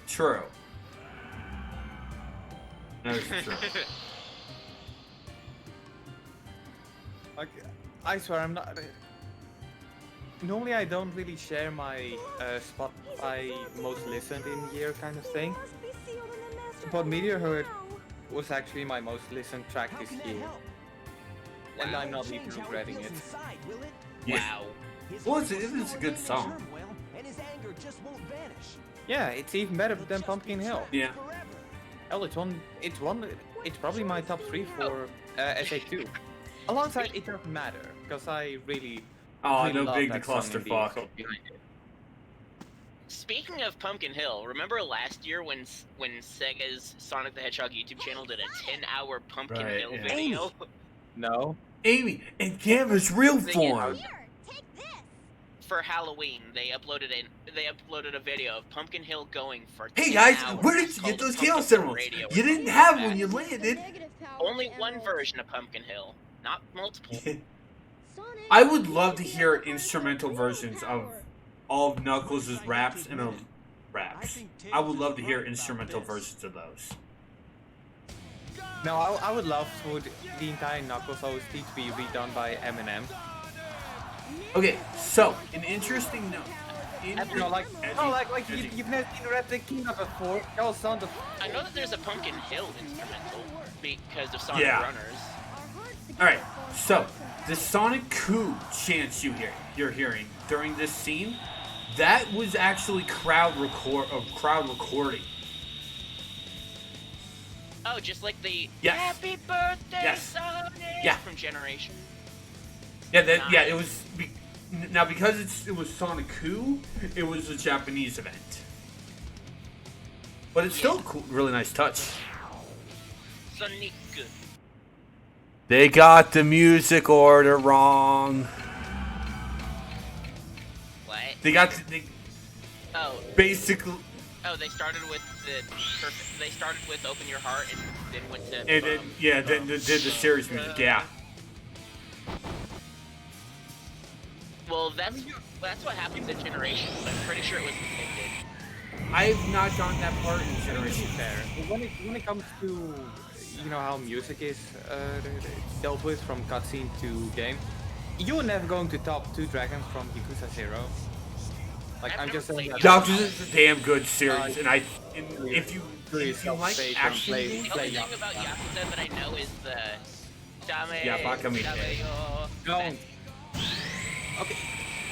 True. That is true. Like, I swear I'm not. Normally, I don't really share my Spotify most listened in year kind of thing. Must be sealed in the Master But Meteor Emerald Herd now. was actually my most listened track this year, and I'm not even regretting it. Wow. Well, it's a good song. Yeah, it's even better than Pumpkin Hill. Yeah. Hell, it's probably my top 3 for SA2. Alongside It Doesn't Matter, because I really. Oh, really no love big the that song and the clusterfuck. thought behind it. Speaking of Pumpkin Hill, remember last year when Sega's Sonic the Hedgehog YouTube channel did a 10-hour Pumpkin Right, Hill yeah. video? No. Amy, and Gamma's real They- form. Here, take this. For Halloween, they uploaded a video of Pumpkin Hill going for 10 Hey guys, hours. where did It's you get called those Pumpkin Chaos Hill Emeralds? Radio You or didn't something have like when that. you landed. Negative power Only one emeralds. version of Pumpkin Hill, not multiple. Sonic, I would love to hear negative instrumental power. versions of all of Knuckles' raps and of raps. I would love to hear instrumental versions of those. No, I would love for the entire Knuckles OST to be redone by Eminem. Okay, so an interesting note. You know, like, you've never seen Red Dead Kingdom before. Y'all sound of. I know that there's a Pumpkin Hill instrumental because of Sonic Yeah. Runners. All right, so the Sonic Coup chants you're hearing during this scene, that was actually crowd recording. Oh, just like the Yes. Happy Birthday Yes. Sonic Yeah. from Generation. Yeah, it was. Now because it was Sonic Coup, it was a Japanese event, but it's still a cool, really nice touch. Sonic. They got the music order wrong. What? They Oh, basically, they started with They started with Open Your Heart and then went to. and then they did the series music. Yeah. Well, that's what happens in Generations. I'm pretty sure it was intended. I've not gotten that part in Generation Fair. When it comes to, you know, how music is dealt with from cutscene to game, you're never going to top 2 dragons from Yakuza 0. Like, I've I'm never just saying played that. Yakuza. Yakuza is a damn good series, and if you like Play action play- games, The play only thing about Yakuza that I know is the Dame. Yeah, Bakami. Don't. Okay,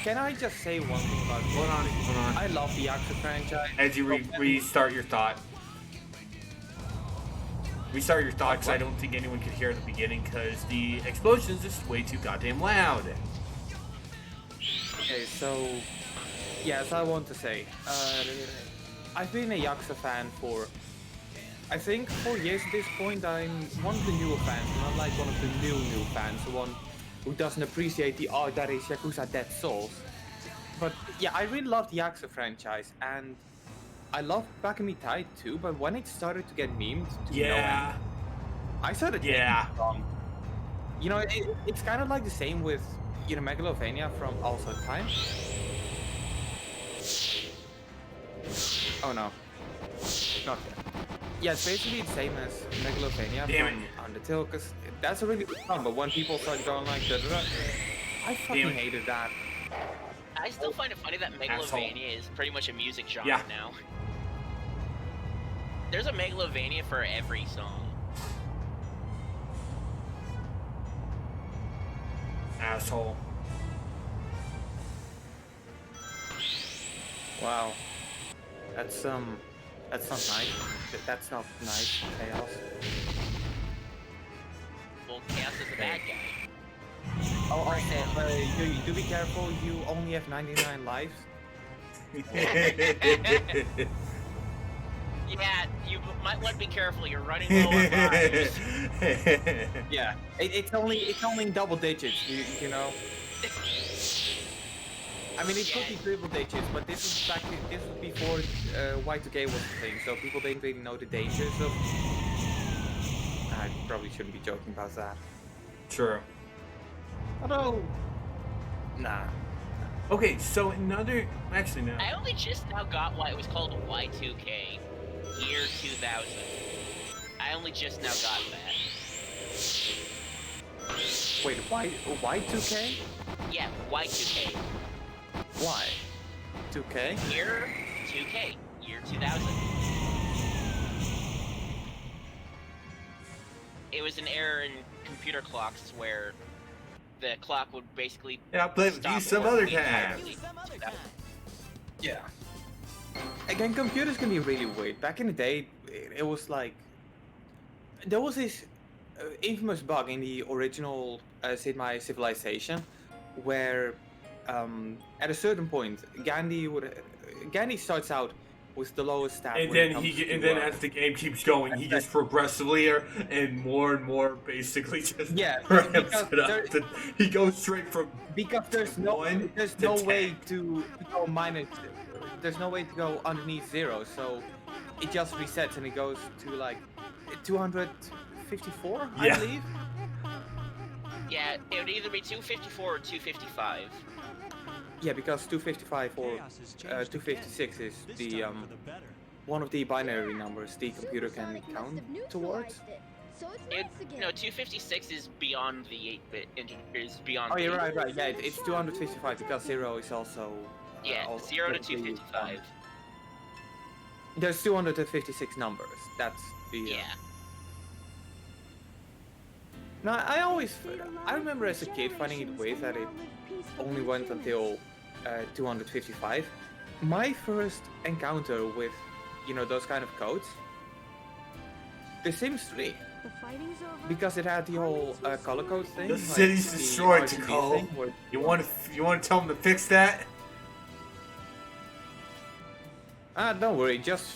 can I just say one thing about it? hold on. I love the Yakuza franchise. As you restart your thought. Restart your thought, because I don't think anyone could hear at the beginning, because the explosions is way too goddamn loud. Okay, so yes, I want to say, I've been a Yakuza fan for, I think, 4 years at this point. I'm one of the newer fans, not like one of the new fans, the one who doesn't appreciate the art that is Yakuza Dead Souls. But yeah, I really love the Yakuza franchise, and I love Bakami Tide too. But when it started to get memed, to no Yeah. end, I started Yeah. hating it wrong. You know, it's kind of like the same with Megalovania from Also Time. Oh no, not that. Yeah, it's basically the same as Megalovania Damn from it. Undertale, because that's a really good song. But when people start going like da, da, da, I fucking it. hated that. I still find it funny that Megalovania is pretty much a music genre Yeah. now. There's a Megalovania for every song. Asshole. Wow, that's not nice. That's not nice. Chaos. Well, Chaos is the bad guy. Oh, also, you do be careful. You only have 99 lives. Yeah, you might want to be careful. You're running low on lives. Yeah, it's only in double digits. You know. I mean, it could be triple digits, but this was before Y2K was a thing, so people didn't really know the dangers of. I probably shouldn't be joking about that. True. Although, nah. Okay, so actually no. I only just now got why it was called Y2K, year 2000. I only just now got that. Wait, Y2K? Yeah, Y2K. Why? 2K? Year 2K, year 2000. It was an error in computer clocks where the clock would basically Yeah, play with stop you some working other time. entirely. Yeah. Again, computers can be really weird. Back in the day, it was like there was this infamous bug in the original Sid Meier's Civilization, where at a certain point, Gandhi starts out with the lowest stat. And then as the game keeps going, he gets progressively and more basically just Yeah, ramps because it up. He goes straight from because there's no 1 there's to no 10. way to go minus. There's no way to go underneath 0, so it just resets and it goes to like 254, I Yeah. believe. Yeah, it would either be 254 or 255. Yeah, because 255 or Chaos has changed 256 is This the time for the better. one of the binary numbers the computer can count towards. So it's It, nice again. no, 256 is beyond the 8-bit. Is beyond. Oh, the you're 8-bit. right. Yeah, it's 255 because 0 is also. Yeah, also 0 to technically, 255. There's 256 numbers. That's the. Yeah. No, I remember as a kid finding it weird that it only went until 255. My first encounter with, those kind of codes, The Sims 3, The fighting's over. because it had the whole color code thing. The like city's the destroyed, RGB Nicole. thing where- You want to tell him to fix that? Don't worry, just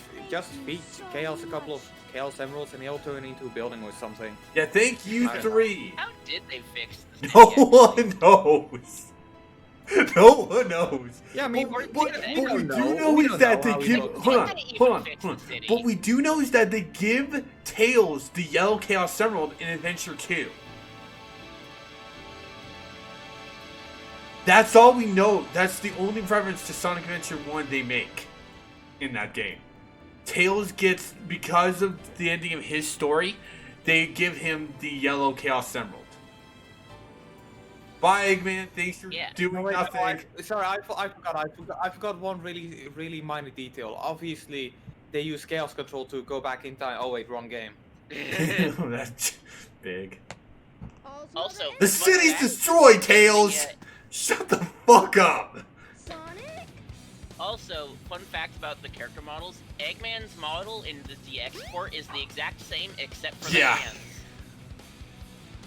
feed Chaos a couple of Chaos Emeralds and he'll turn into a building or something. Yeah, thank you, I don't 3. How did they fix this? No one knows. No one knows. Yeah, I mean, What we we don't do know. know We is don't that know they how he give. looks. Hold on, They didn't hold even on, fix hold the on. city. What we do know is that they give Tails the yellow Chaos Emerald in Adventure 2. That's all we know. That's the only reference to Sonic Adventure 1 they make in that game. Tails gets, because of the ending of his story, they give him the yellow Chaos Emerald. Bye, Eggman. Thanks for Yeah. doing No, wait, no, nothing. sorry, I forgot one really minor detail. Obviously, they use Chaos Control to go back in time. Oh wait, wrong game. That's big. Also, The fun city's fact- destroyed, Tails! Yeah. Shut the fuck up! Sonic? Also, fun fact about the character models: Eggman's model in the DX port is the exact same except for the Yeah. hands.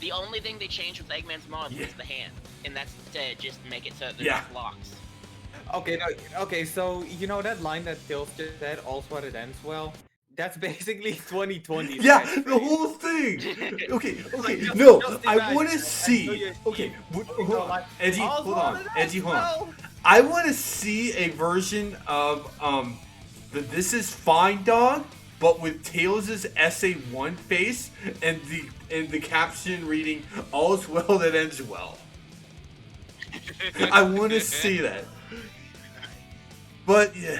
The only thing they changed with Eggman's model Yeah. is the hand, and that's to just make it so there's Yeah. locks. Okay, no, okay, so you know that line that Tails just said, "Also it ends well." That's basically 2020. Yeah, the whole thing! Okay, Just- no, just I imagine, want to and see. so you Okay, you hold know, on. like, Edgy, "Also hold on. it ends Edgy, hold on. well." I want to see a version of the This Is Fine Dog, but with Tails' SA1 face and the caption reading "All's well that ends well." I want to see that. But yeah,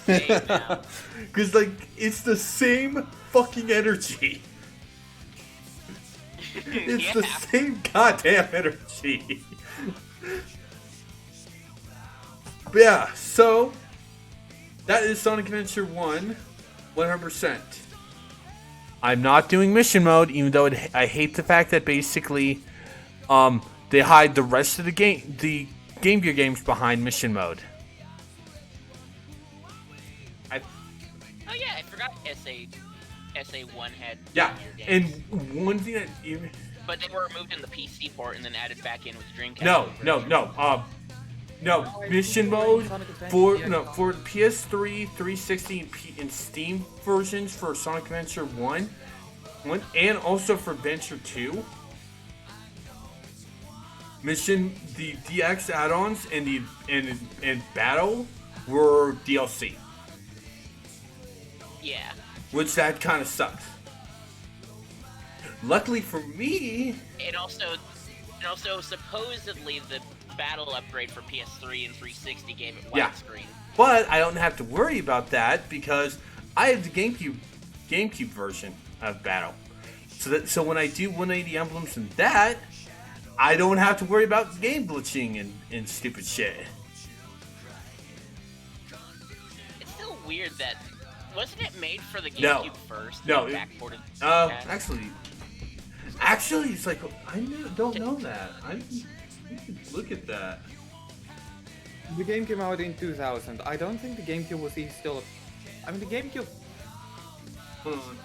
Hey, now. because like it's the same fucking energy. It's the Yeah. same goddamn energy. But yeah, so that is Sonic Adventure 1, 100%. I'm not doing mission mode, even though I hate the fact that basically they hide the rest of the Game Gear games behind mission mode. Oh yeah, I forgot SA1 had Yeah, your and games. one thing that even But they were removed in the PC port and then added back in with the Dreamcast. no, mission mode for the PS3, 360, and Steam versions for Sonic Adventure 1, and also for Adventure 2. The DX add-ons and Battle were DLC, Yeah. which that kind of sucks. Luckily for me, And also supposedly the battle upgrade for PS3 and 360 gave it Yeah. widescreen. but I don't have to worry about that because I have the GameCube version of Battle. So when I do 180 emblems in that, I don't have to worry about game glitching and stupid shit. It's still weird that wasn't it made for the No. GameCube first? No, and it- backported to the Dreamcast? Actually, it's like I don't know that. We could look at that. The game came out in 2000. I don't think the GameCube was even still. I mean, the GameCube. Hold on.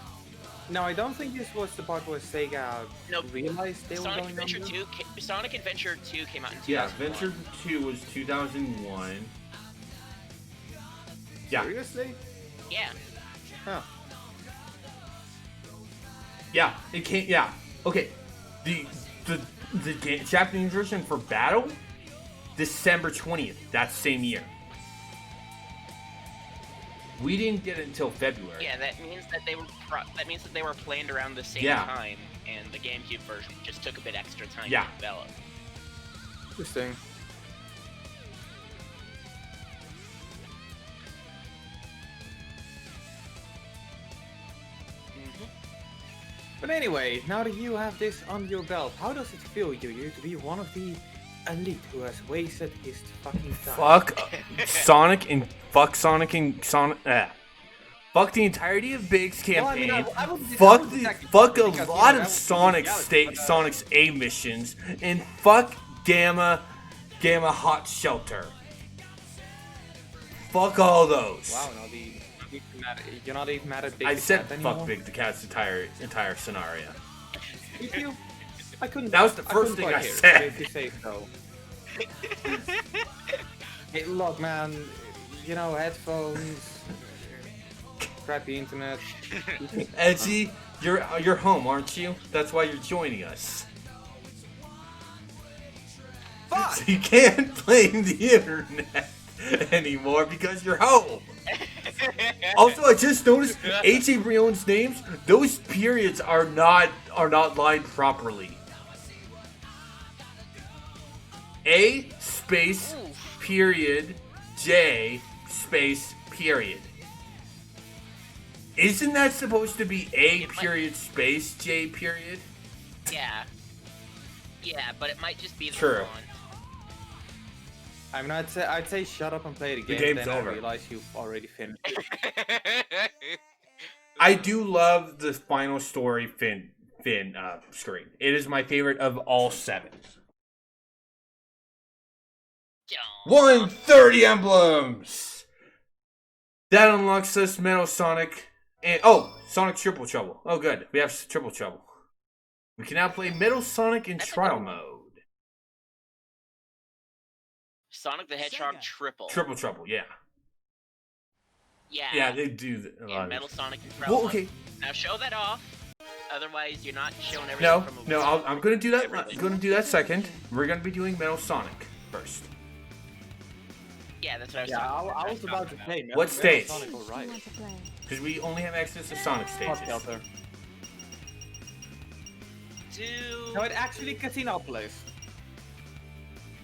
No, I don't think this was the part where Sega No, realized they were Sonic going Adventure under. 2 Sonic Adventure 2 came out in 2001. Yeah, Adventure 2 was 2001. Yeah, Seriously? Yeah. Huh. yeah, it came. Yeah, okay. The Japanese version for Battle, December 20th. That same year. We didn't get it until February. Yeah, that means that they were planned around the same Yeah. time, and the GameCube version just took a bit extra time Yeah. to develop. Interesting. But anyway, now that you have this on your belt, how does it feel, Yuyu, to be one of the elite who has wasted his fucking time? Fuck Sonic and fuck Sonic and Sonic. Fuck the entirety of Big's Well, I campaign. mean, I would fuck exactly fuck because, a you know, lot that of was Sonic's reality, but, Sonic's A missions, and fuck Gamma Hot Shelter. Fuck all those. Wow, no, you're not even mad at Big I the said Cat fuck anymore? Big the Cat's entire scenario. Did you? I couldn't. That was the I first couldn't thing quite I hear, said. If you say so. Hey, look, man. You know, headphones, crappy internet. Edgy, you're home, aren't you? That's why you're joining us. Fuck! So you can't blame the internet anymore because you're home. Also, I just noticed AJ Brion's names. Those periods are not lined properly. A space period J space period. Isn't that supposed to be A period space J period? Yeah. Yeah, but it might just be the True. font. I mean, I'd say shut up and play the game. game's then over. I realize you've already finished it. I do love the final story Finn screen. It is my favorite of all 7. 130 emblems! That unlocks us Metal Sonic and Sonic Triple Trouble. Oh good, we have Triple Trouble. We can now play Metal Sonic in trial mode. Sonic the Hedgehog Sega. Triple. Triple Trouble, yeah. Yeah. Yeah, they do a lot And of Metal it. Sonic and Trial Well, Mode. okay. Now show that off. Otherwise, you're not showing everything from a No, I'm gonna do that. Everything. I'm gonna do that second. We're gonna be doing Metal Sonic first. Yeah, that's what I was Yeah, talking I was about to say. What stage? Sonic, Do alright. you want to play? Because we only have access to Sonic Hot stages. Shelter. Two. No, it actually Casino Place.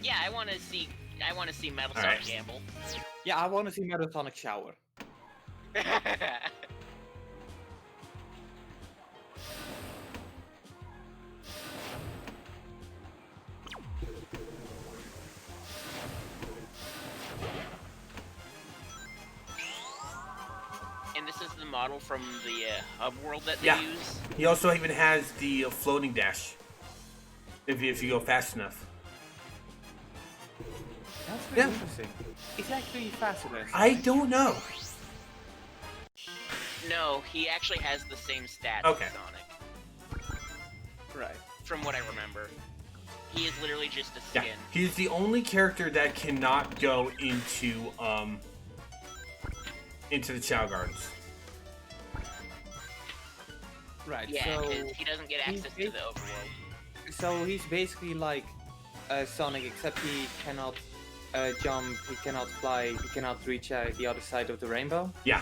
Yeah, I want to see Metal All Sonic right. gamble. Yeah, I want to see Metal Sonic Shower. And this is the model from the hub world that they Yeah. use. He also even has the floating dash. If you go fast enough. That's really Yeah. interesting. It's actually faster than I Sonic. don't know. No, he actually has the same stats Okay. as Sonic, Right. from what I remember. He is literally just a Yeah, skin. he's the only character that cannot go into the Chow Gardens. Right. Yeah, so, because he doesn't get he's access to the overworld. so he's basically like Sonic, except he cannot jump, he cannot fly, he cannot reach the other side of the rainbow. Yeah.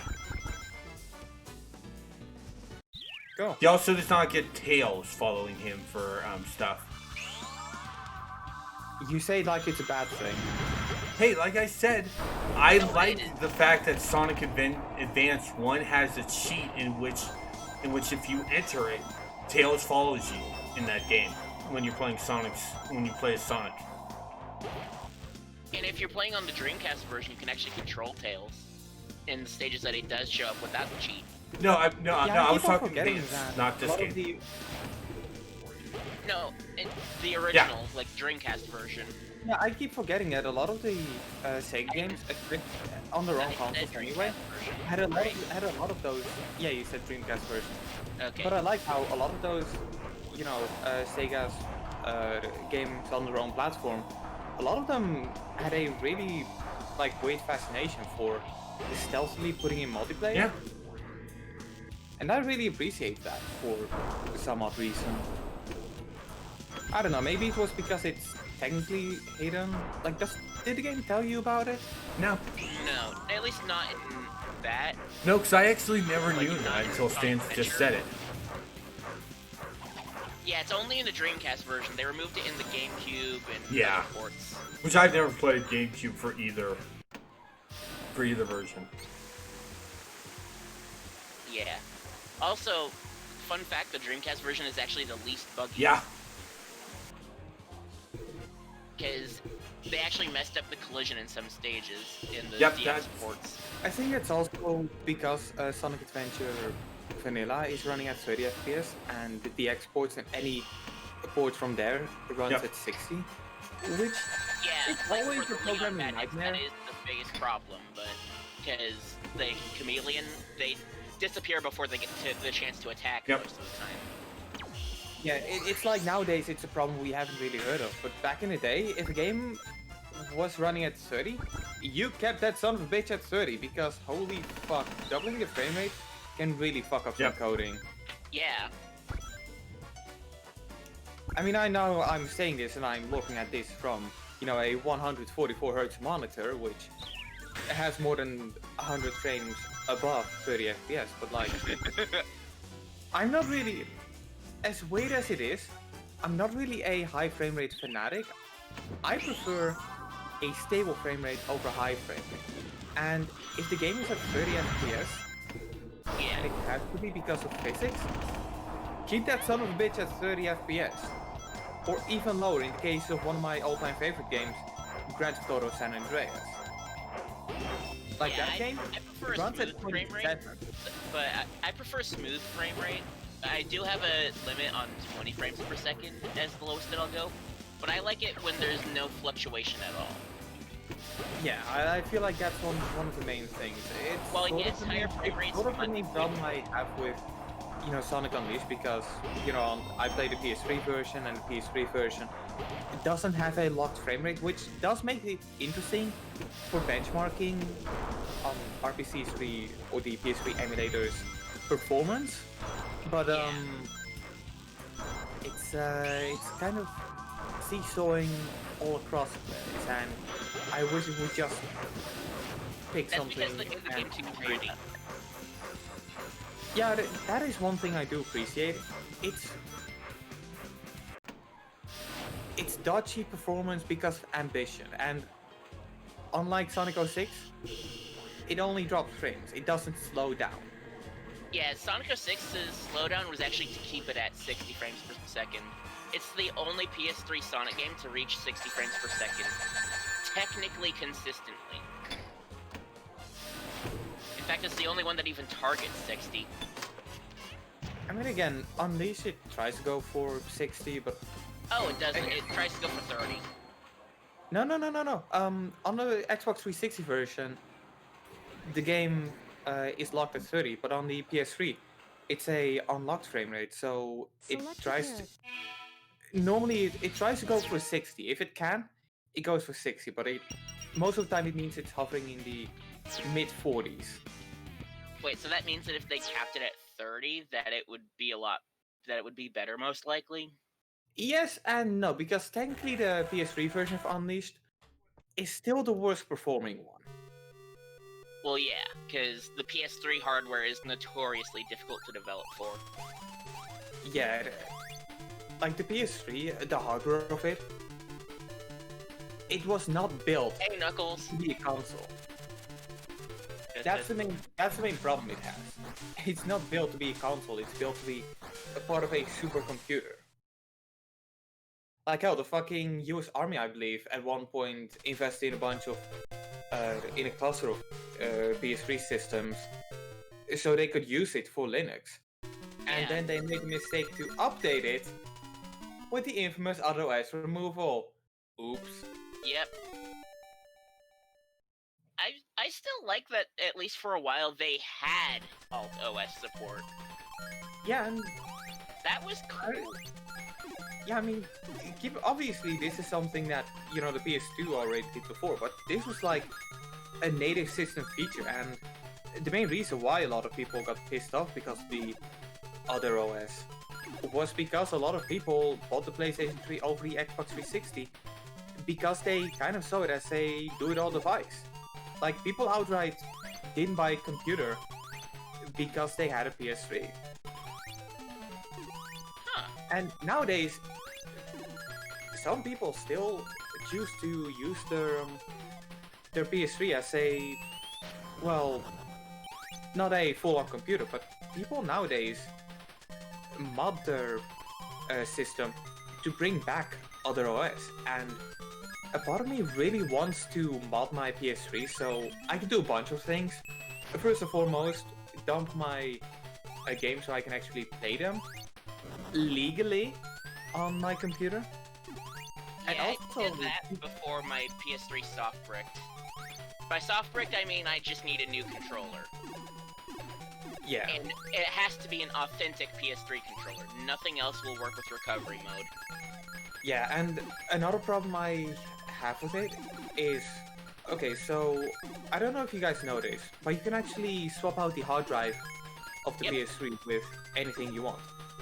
Go. He also does not get Tails following him for stuff. You say it like it's a bad thing. Hey, like I said, I like the fact that Sonic Advance 1 has a cheat in which if you enter it, Tails follows you in that game when you're playing when you play as Sonic. And if you're playing on the Dreamcast version, you can actually control Tails in the stages that he does show up without the cheat. No, I was keep on talking forgetting Advance, that. not A this lot of game. No, the original, like Dreamcast version. Yeah, I keep forgetting that a lot of the Sega games, on their own I said consoles anyway, Dreamcast version, had a lot right? of, had a lot of those. Yeah, you said Dreamcast version. Okay. But I like how a lot of those, Sega's games on their own platform, a lot of them had a really weird fascination for stealthily putting in multiplayer. Yeah. And I really appreciate that for some odd reason. I don't know, maybe it was because it's technically hidden. Did the game tell you about it? No. No, at least not in that. No, because I actually never Like, knew not that in until Sonic Stan just Adventure. said it. Yeah, it's only in the Dreamcast version. They removed it in the GameCube and Yeah. other ports. Which I've never played GameCube for either version. Yeah. Also, fun fact, the Dreamcast version is actually the least buggy. Yeah. Because they actually messed up the collision in some stages in the Yep, DX ports. I think it's also because Sonic Adventure Vanilla is running at 30 FPS and the exports and any port from there runs Yep. at 60, which Yeah, It's like always for a the Leon programming Madness, nightmare. that is the biggest problem, but because the Chameleon, they disappear before they get to the chance to attack Yep. most of the time. yeah, it's like nowadays it's a problem we haven't really heard of, but back in the day, if a game was running at 30, you kept that son of a bitch at 30 because holy fuck, doubling the frame rate can really fuck up Yep. some coding. Yeah. I mean, I know I'm saying this and I'm looking at this from, a 144 Hz monitor, which has more than 100 frames above 30 FPS, but I'm not really, as weird as it is, I'm not really a high frame rate fanatic. I prefer a stable frame rate over high frame rate. And if the game is at 30 FPS, and it has to be because of physics, keep that son of a bitch at 30 FPS. or even lower in the case of one of my all-time favorite games, Grand Theft Auto San Andreas. Like Yeah, that game, I prefer it a runs at smooth frame rate, 27. but I prefer smooth frame rate. I do have a limit on 20 frames per second as the lowest that I'll go, but I like it when there's no fluctuation at all. Yeah, I feel like that's one of the main things. It's Well, sort yes, of the higher main- frame it's rates sort of the might- main problem I have with, Sonic Unleashed, because, I played the PS3 version, and the PS3 version it doesn't have a locked frame rate, which does make it interesting for benchmarking RPC3 or the PS3 emulators performance, but it's kind of seesawing all across the place, and I wish it would just pick That's something. because the game and too do gritty. that. Yeah, that is one thing I do appreciate. It's dodgy performance because of ambition, and unlike Sonic 06, it only drops frames. It doesn't slow down. Yeah, Sonic 06's slowdown was actually to keep it at 60 frames per second. It's the only PS3 Sonic game to reach 60 frames per second, technically consistently. In fact, it's the only one that even targets 60. I mean, again, Unleashed it tries to go for 60, but Oh, it doesn't. It tries to go for 30. no. On the Xbox 360 version, the game is locked at 30, but on the PS3, it's a unlocked frame rate, so it Select a tries to. character. Normally, it tries to go for 60. If it can, it goes for 60, but most of the time it means it's hovering in the mid 40s. Wait, so that means that if they capped it at 30, that it would be better, most likely? Yes and no, because technically the PS3 version of Unleashed is still the worst performing one. Well, yeah, because the PS3 hardware is notoriously difficult to develop for. Yeah, like the PS3, the hardware of it, it was not built Hey, Knuckles! to be a console. That's the main problem it has. It's not built to be a console, it's built to be a part of a supercomputer. Like hell, the fucking US Army, I believe, at one point invested in a bunch of, in a cluster of PS3 systems so they could use it for Linux. And Yeah. then they made the mistake to update it with the infamous OS removal. Oops. Yep. I still like that, at least for a while, they had Alt OS support. Yeah, and That was cool. yeah, I mean, obviously this is something that, the PS2 already did before, but this was like a native system feature, and the main reason why a lot of people got pissed off because of the other OS was because a lot of people bought the PlayStation 3 over the Xbox 360 because they kind of saw it as a do-it-all device. Like, people outright didn't buy a computer because they had a PS3. Huh. And nowadays, some people still choose to use their PS3 as a, well, not a full-on computer, but people nowadays mod their system to bring back other OS, and a part of me really wants to mod my PS3 so I can do a bunch of things. First and foremost, dump my games so I can actually play them legally on my computer. And Yeah, I also, did that before my PS3 soft bricked. By soft bricked, I mean I just need a new controller. yeah, And it has to be an authentic PS3 controller. Nothing else will work with recovery mode. yeah, and another problem I have with it is, okay, so I don't know if you guys know this, but you can actually swap out the hard drive of the Yep. PS3 with anything you want.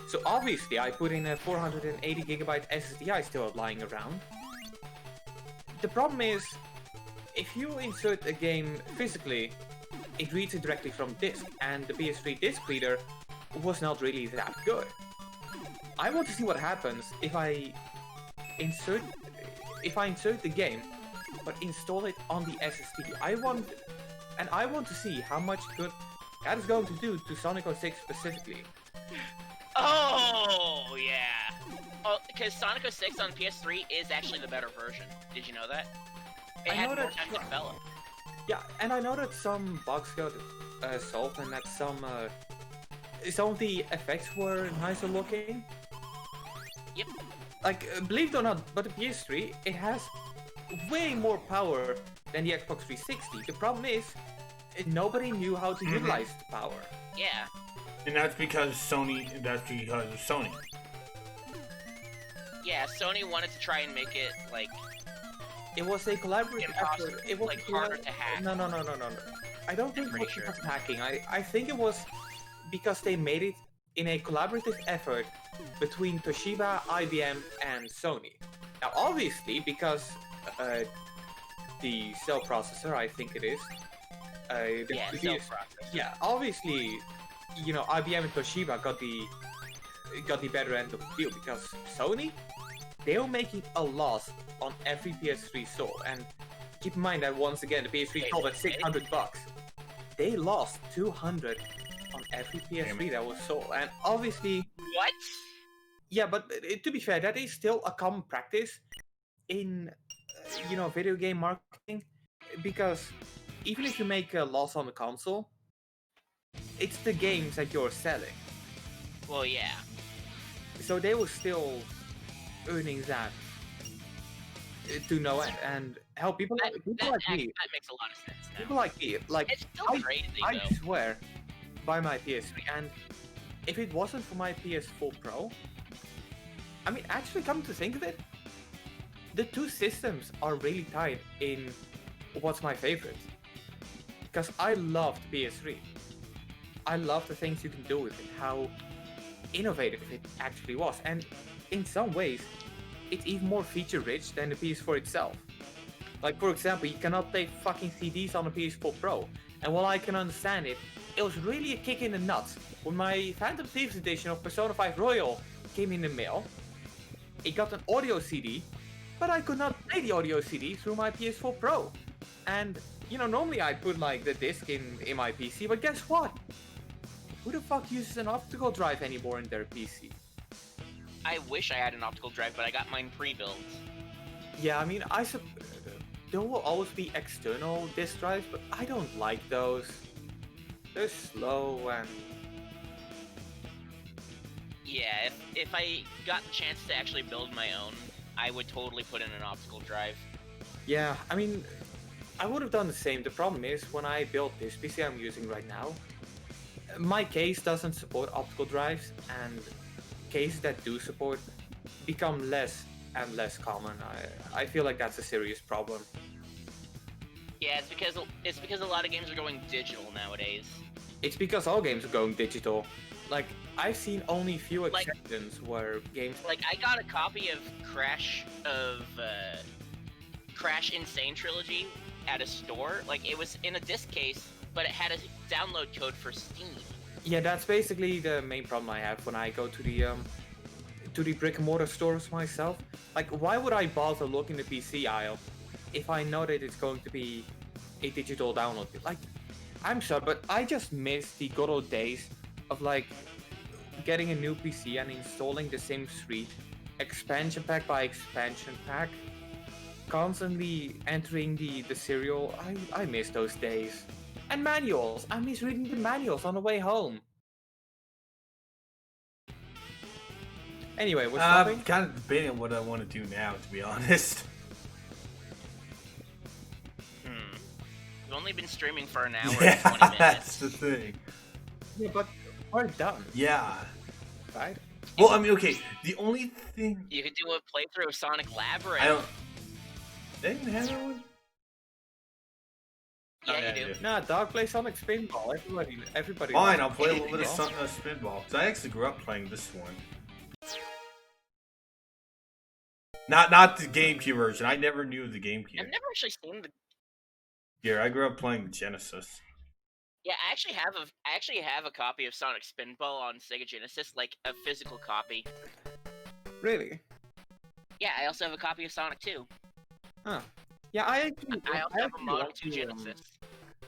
So obviously I put in a 480GB SSD still lying around. The problem is, if you insert a game physically, it reads it directly from disk, and the PS3 disk reader was not really that good. I want to see what happens if I insert the game, but install it on the SSD. I want to see how much good that is going to do to Sonic 06 specifically. Oh, yeah. because Sonic 06 on PS3 is actually the better version. Did you know that? It I had know more that- time to develop. Yeah, and I know that some bugs got solved and that some of the effects were nicer looking. Yep. Like, believe it or not, but the PS3, it has way more power than the Xbox 360. The problem is, nobody knew how to utilize the power. Yeah. And that's because Sony. That's because of Sony. Yeah, Sony wanted to try and make it, like, It was a collaborative Impossible, effort. It was like, a harder to hack. No. I don't think it pretty was sure. because of hacking. I think it was because they made it in a collaborative effort between Toshiba, IBM, and Sony. Now, obviously, because the cell processor, I think it is. yeah, the cell PS processor. Yeah, obviously, IBM and Toshiba got the better end of the deal because Sony, they were making a loss on every PS3 sold. And keep in mind that once again, the PS3 sold at $600. They lost 200 on every PS3 that was sold. And obviously, What? yeah, but to be fair, that is still a common practice in, video game marketing, because even if you make a loss on the console, it's the games that you're selling. Well, yeah. So they were still earning that to no end. And hell, people That, like that me, makes a lot of sense now. people like me, like It's still crazy, I though. swear by my PS3, and if it wasn't for my PS4 Pro, I mean, actually, come to think of it, the two systems are really tied in what's my favorite. Because I loved PS3. I love the things you can do with it, how innovative it actually was, and in some ways, it's even more feature-rich than the PS4 itself. Like, for example, you cannot play fucking CDs on a PS4 Pro, and while I can understand it, it was really a kick in the nuts when my Phantom Thieves edition of Persona 5 Royal came in the mail. It got an audio CD, but I could not play the audio CD through my PS4 Pro. And, normally I'd put like the disc in my PC, but guess what? Who the fuck uses an optical drive anymore in their PC? I wish I had an optical drive, but I got mine pre-built. Yeah, I mean, there will always be external disk drives, but I don't like those. They're slow and... Yeah, if I got the chance to actually build my own, I would totally put in an optical drive. Yeah, I mean, I would have done the same. The problem is, when I built this PC I'm using right now, my case doesn't support optical drives, and cases that do support become less and less common. I feel like that's a serious problem. Yeah, it's because a lot of games are going digital nowadays. It's because all games are going digital. Like, I've seen only few Like- exceptions where games... Like, I got a copy of Crash Insane Trilogy at a store. Like, it was in a disc case, but it had a download code for Steam. Yeah, that's basically the main problem I have when I go to the brick and mortar stores myself. Like, why would I bother looking in the PC aisle if I know that it's going to be a digital download? Like, I'm sorry, but I just miss the good old days of like getting a new PC and installing the Sims 3, expansion pack by expansion pack, constantly entering the serial. I miss those days. And manuals. I miss reading the manuals on the way home. Anyway, we're stopping. I'm kind of debating what I want to do now, to be honest. We've only been streaming for an hour and Yeah, 20 minutes. that's the thing. Yeah, but we're done, Yeah. right? Well, I mean, okay. The only thing You could do a playthrough of Sonic Labyrinth. I don't. They didn't have that one. Yeah, Oh, yeah, you do. you do. Nah, dog play Sonic Spinball. Everybody. Fine, loves I'll play a little bit of Spinball. Spinball. Because I actually grew up playing this one. Not the GameCube version. I never knew the I've GameCube. never actually seen the. Yeah, I grew up playing the Genesis. Yeah, I actually have a copy of Sonic Spinball on Sega Genesis, like a physical copy. Really? Yeah, I also have a copy of Sonic 2. Huh. Yeah, I actually. I also have a actually Model want 2 to, Genesis.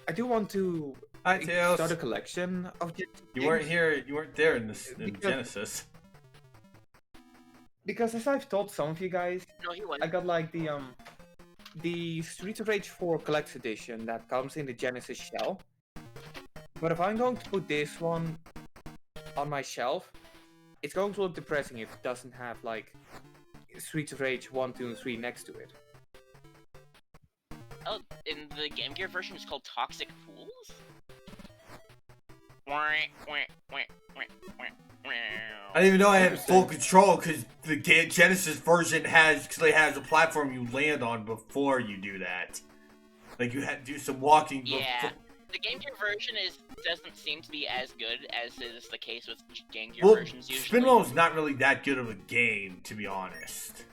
I do want to Hi, Tails. start a collection of. You weren't here. You weren't there in the Because- Genesis. Because as I've told some of you guys, No, he won. I got like the Streets of Rage 4 Collector's Edition that comes in the Genesis shell. But if I'm going to put this one on my shelf, it's going to look depressing if it doesn't have like Streets of Rage 1, 2, and 3 next to it. Oh, in the Game Gear version, it's called Toxic Pools? I didn't even know I had full control because the Genesis version has a platform you land on before you do that. Like you had to do some walking. Yeah, the Game Gear version doesn't seem to be as good as is the case with Game Gear Well, versions usually. Spinball's not really that good of a game, to be honest.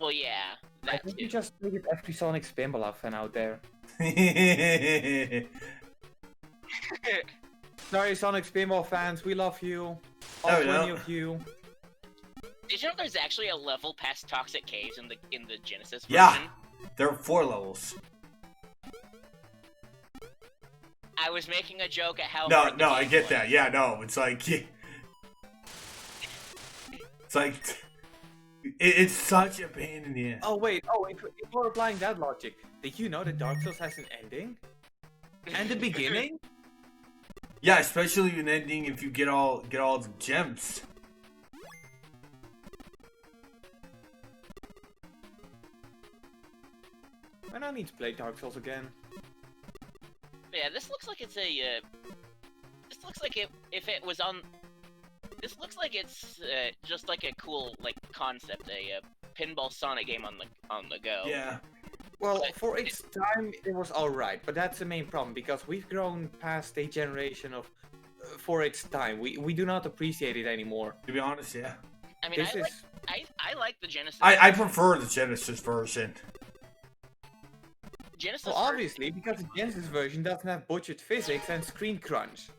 Well, yeah, I that think too. you just needed every Sonic Spinball fan out there. Sorry, Sonic Spinball fans, we love you. All Oh, 20 no. of you. Did you know there's actually a level past Toxic Caves in the Genesis version? Yeah. There are 4 levels. I was making a joke at how No, hard the no, I game get was. that. Yeah, no, it's like it's like it's such a pain in the ass. Oh wait, if you're applying that logic, did you know that Dark Souls has an ending? And the beginning? Yeah, especially an ending if you get all the gems. And I need to play Dark Souls again. Yeah, this looks like it's a. This looks like if it was on. This looks like it's just like a cool like concept, a pinball Sonic game on the go. Yeah. Well, But for its time, it was alright, but that's the main problem, because we've grown past a generation of for its time. We do not appreciate it anymore. To be honest, yeah. I mean, This is... I like the Genesis. I prefer the Genesis version. Genesis. Well, obviously, because the Genesis version doesn't have budget physics and screen crunch.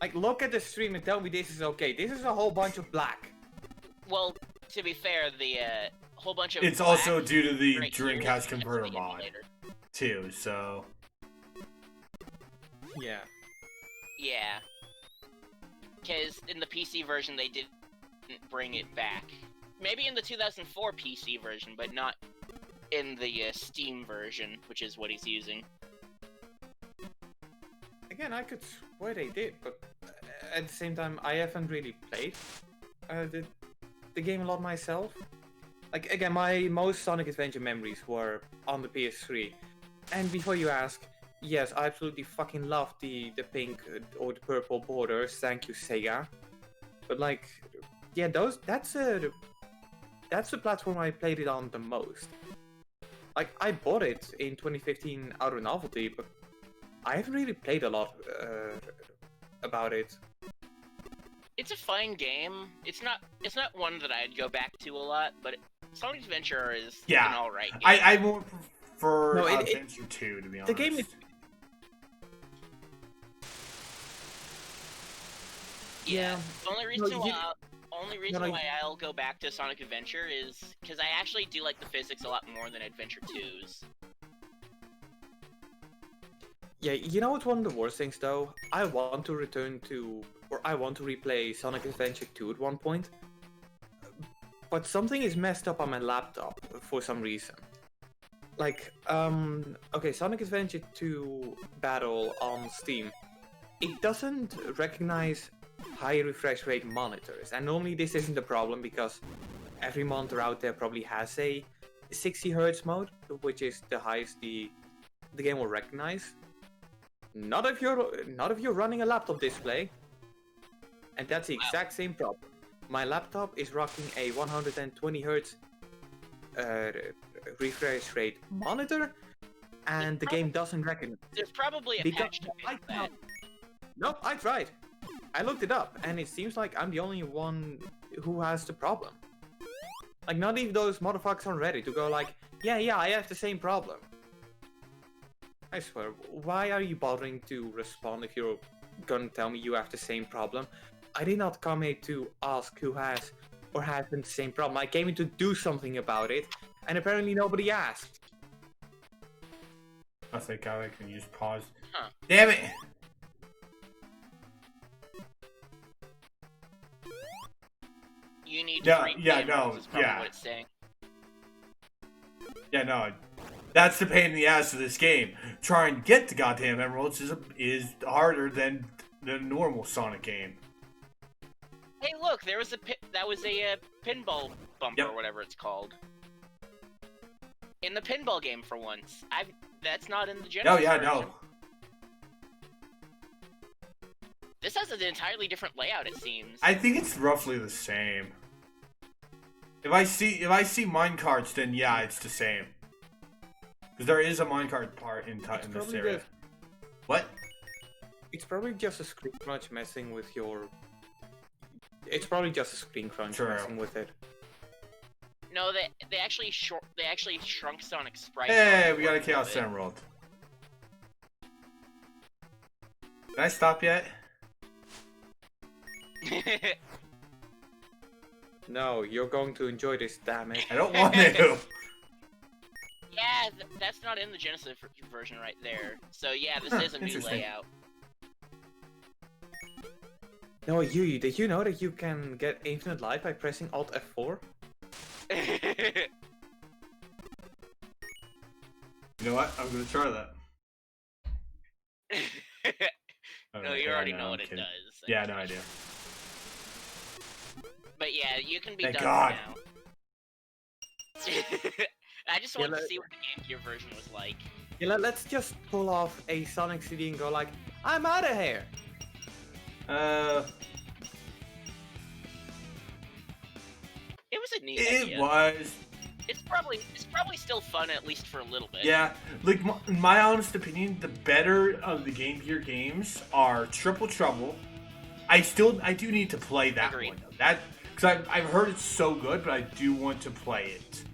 Like, look at the stream and tell me this is okay. This is a whole bunch of black. Well, to be fair, the whole bunch of. It's black also due to the right Dreamcast here is converter the mod emulator. too. So Yeah. Yeah. Because in the PC version they didn't bring it back. Maybe in the 2004 PC version, but not in the Steam version, which is what he's using. Again, I could swear they did, but at the same time, I haven't really played the game a lot myself. Like, again, my most Sonic Adventure memories were on the PS3. And before you ask, yes, I absolutely fucking love the pink or the purple borders. Thank you, Sega. But like, yeah, that's the platform I played it on the most. Like, I bought it in 2015 out of novelty, but I haven't really played a lot about it. It's a fine game. It's not one that I'd go back to a lot, but Sonic Adventure is Yeah. an alright game. I more prefer No, Adventure 2, to be honest. The game is... Yeah. The only reason No, why I'll go back to Sonic Adventure is because I actually do like the physics a lot more than Adventure 2's. Yeah, you know what's one of the worst things though? I want to return to, or I want to replay Sonic Adventure 2 at one point. But something is messed up on my laptop for some reason. Like, okay, Sonic Adventure 2 Battle on Steam. It doesn't recognize high refresh rate monitors. And normally this isn't a problem because every monitor out there probably has a 60 Hz mode, which is the highest the game will recognize. Not if you're running a laptop display. And that's the exact same problem. My laptop is rocking a 120 Hz refresh rate monitor, and the game doesn't recognize. There's probably a Because patch to fix that. Nope, I tried. I looked it up, and it seems like I'm the only one who has the problem. Like, not even those motherfuckers on Reddit to go like, yeah, I have the same problem. I swear, why are you bothering to respond if you're gonna tell me you have the same problem? I did not come here to ask who has or hasn't the same problem. I came here to do something about it, and apparently nobody asked. I think I can use pause. Huh. Damn it! need No, free yeah, emeralds no, is probably yeah. what it's saying. Yeah, no. That's the pain in the ass of this game. Trying to get the goddamn emeralds is harder than the normal Sonic game. Hey, look, there was that was a pinball bumper Yep. or whatever it's called. In the pinball game for once. That's not in the Genesis No, yeah, version. no. This has an entirely different layout, it seems. I think it's roughly the same. If I see minecarts, then yeah, it's the same. Because there is a minecart part in this probably area. What? It's probably just a screen crunch messing with your. It's probably just a screen crunch True. messing with it. No, they actually shrunk Sonic Sprite. Hey, we got a Chaos Emerald. Can I stop yet? No, you're going to enjoy this, damn it. I don't want to. Yeah, that's not in the Genesis version right there. So yeah, this is a new Interesting. layout. No, Yuyu, did you know that you can get infinite life by pressing Alt F4? You know what? I'm gonna try that. No, you already know what it does. Yeah, no idea. But yeah, you can be Thank done God. now. I just wanted to let- see what the Game Gear version was like. Yeah, let's just pull off a Sonic CD and go like, I'm out of here! It was a neat It idea. was. It's probably still fun, at least for a little bit. Yeah, like in my honest opinion, the better of the Game Gear games are Triple Trouble. I do need to play that Agreed. one though. That because I've heard it's so good, but I do want to play it.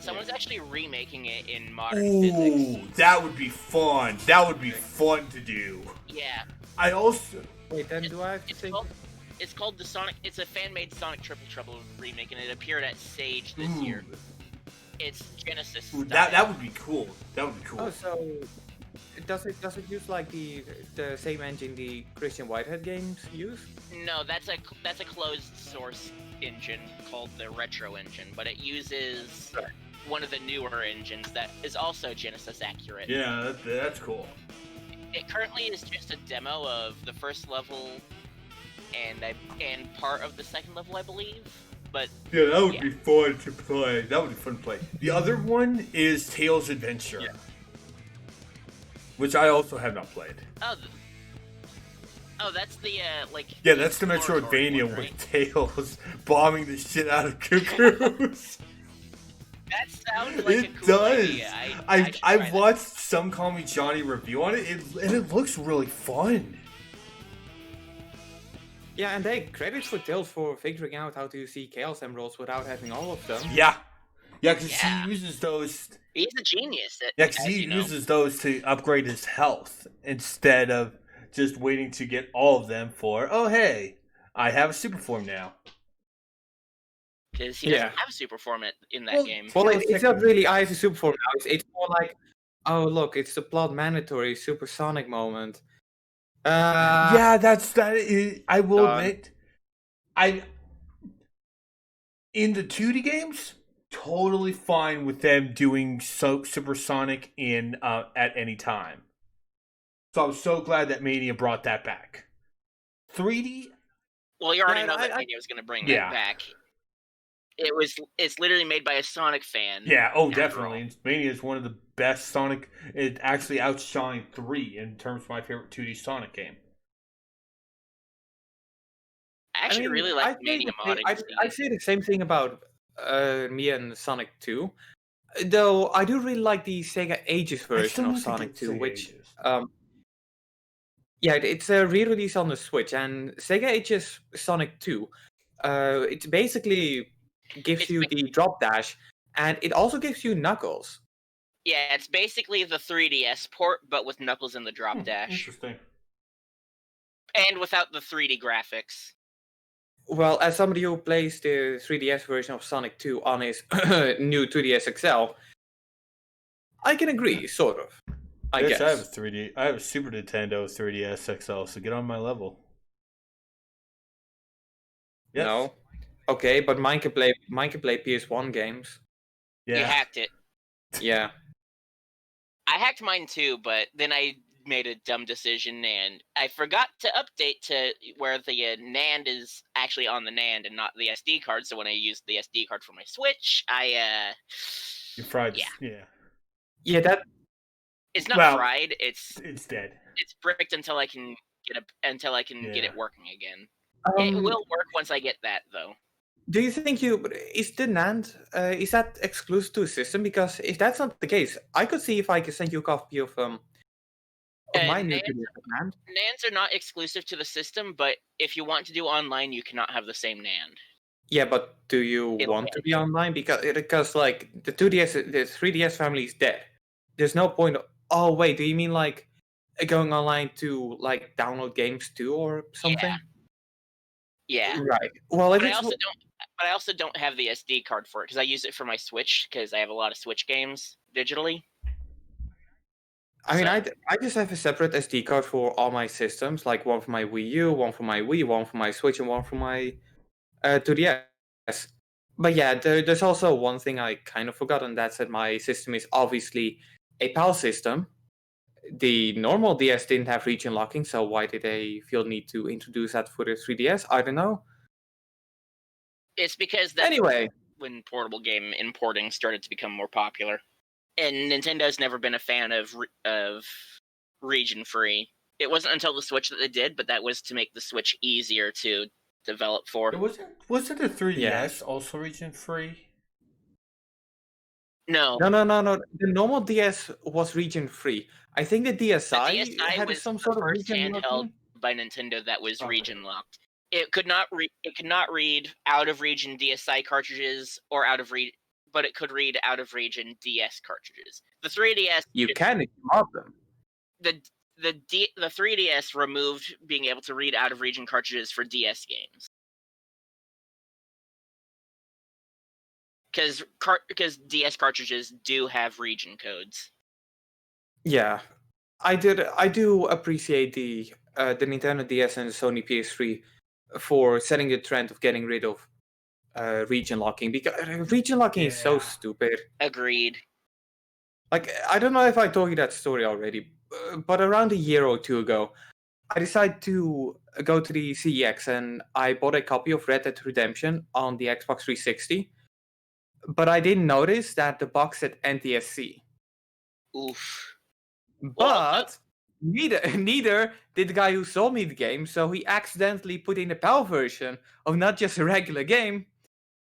Someone's actually remaking it in modern Ooh, physics. that would be fun. That would be fun to do. Yeah. I also Wait, then do I have to think? It's called the Sonic. It's a fan-made Sonic Triple Trouble remake, and it appeared at Sage this Ooh. year. It's Genesis. Ooh, style. that would be cool. That would be cool. Oh, so does it use like the same engine the Christian Whitehead games use? No, that's a closed source engine called the Retro Engine, but it uses one of the newer engines that is also Genesis accurate. Yeah, that's cool. It currently is just a demo of the first level and part of the second level, I believe. But Yeah, that would Yeah. be fun to play. That would be fun to play. The other one is Tails Adventure, which I also have not played. that's the like. Yeah, that's the exploratory Metroidvania one, right? with Tails bombing the shit out of cuckoos. That sounds like a It cool does. idea. I should try I've that. watched some Call Me Johnny review on it, and it looks really fun. Yeah, and hey, credits for Tails for figuring out how to see Chaos Emeralds without having all of them. Yeah, because Yeah. he uses those. He's a genius. Yeah, because as he you know. uses those to upgrade his health instead of just waiting to get all of them for. Oh hey, I have a super form now. Because he doesn't Yeah. have a super form in that Well, game. Well, it's not really I have a super form now. It's more like, oh look, it's the plot mandatory supersonic moment. Yeah, I will Done. admit, in the 2D games, totally fine with them doing supersonic in at any time. So I'm so glad that Mania brought that back. 3D, Well, you already Yeah, know that I- Mania was going to bring Yeah. that back. It's literally made by a Sonic fan. yeah, oh after definitely. all. Mania is one of the best Sonic. It actually outshined 3 in terms of my favorite 2D Sonic game. I actually mean, really I like say Mania the same- modding. I say the same thing about me and Sonic 2. Though I do really like the Sega Ages version of Sonic 2, which yeah, it's a re-release on the Switch, and Sega Ages Sonic 2. It basically gives It's you ba- the drop dash, and it also gives you Knuckles. Yeah, it's basically the 3DS port, but with Knuckles in the drop dash. Interesting. And without the 3D graphics. Well, as somebody who plays the 3DS version of Sonic 2 on his new 2DS XL, I can agree, sort of. I Yes, guess. I have a 3D. I have a Super Nintendo 3DS XL, so get on my level. Yes. No. Okay, but mine can play PS1 games. You Yeah. hacked it. Yeah. I hacked mine too, but then I made a dumb decision and I forgot to update to where the NAND is actually on the NAND and not the SD card. So when I used the SD card for my Switch, You fried. Yeah. Yeah. Yeah, that It's not Well, fried. It's dead. bricked until I can get Yeah. it working again. It will work once I get that though. Do you think is the NAND is that exclusive to a system? Because if that's not the case, I could see if I could send you a copy of my new NAND. NANDs are not exclusive to the system, but if you want to do online, you cannot have the same NAND. Yeah, but do you It'll want to end. be online? Because like the 2DS, the 3DS family is dead. There's no point. Oh wait, do you mean like going online to like download games too or something? Yeah. Right. Well, if But I it's also don't have the SD card for it because I use it for my Switch because I have a lot of Switch games digitally. I mean, So- I just have a separate SD card for all my systems, like one for my Wii U, one for my Wii, one for my Switch, and one for my 2DS. But yeah, there's also one thing I kind of forgot, and that's that my system is obviously a PAL system. The normal DS didn't have region locking, so why did they feel need to introduce that for the 3DS? I don't know. It's because that's Anyway, when portable game importing started to become more popular, and Nintendo's never been a fan of region free. It wasn't until the Switch that they did, but that was to make the Switch easier to develop for. Was it the 3DS also region free? No, no. The normal DS was region free. I think the DSi, the DSi had was some the sort of first region handheld locking. by Nintendo that was Okay. region locked. It could not read out of region DSi cartridges or out of read, but it could read out of region DS cartridges. The 3DS You can if you mod them. the 3DS removed being able to read out of region cartridges for DS games. Because DS cartridges do have region codes. Yeah, I do appreciate the Nintendo DS and the Sony PS3 for setting the trend of getting rid of region locking, because region locking is so Yeah. stupid. Agreed. Like, I don't know if I told you that story already, but around a year or two ago, I decided to go to the CEX and I bought a copy of Red Dead Redemption on the Xbox 360. But I didn't notice that the box said NTSC. Oof. But neither did the guy who sold me the game, so he accidentally put in a PAL version of not just a regular game,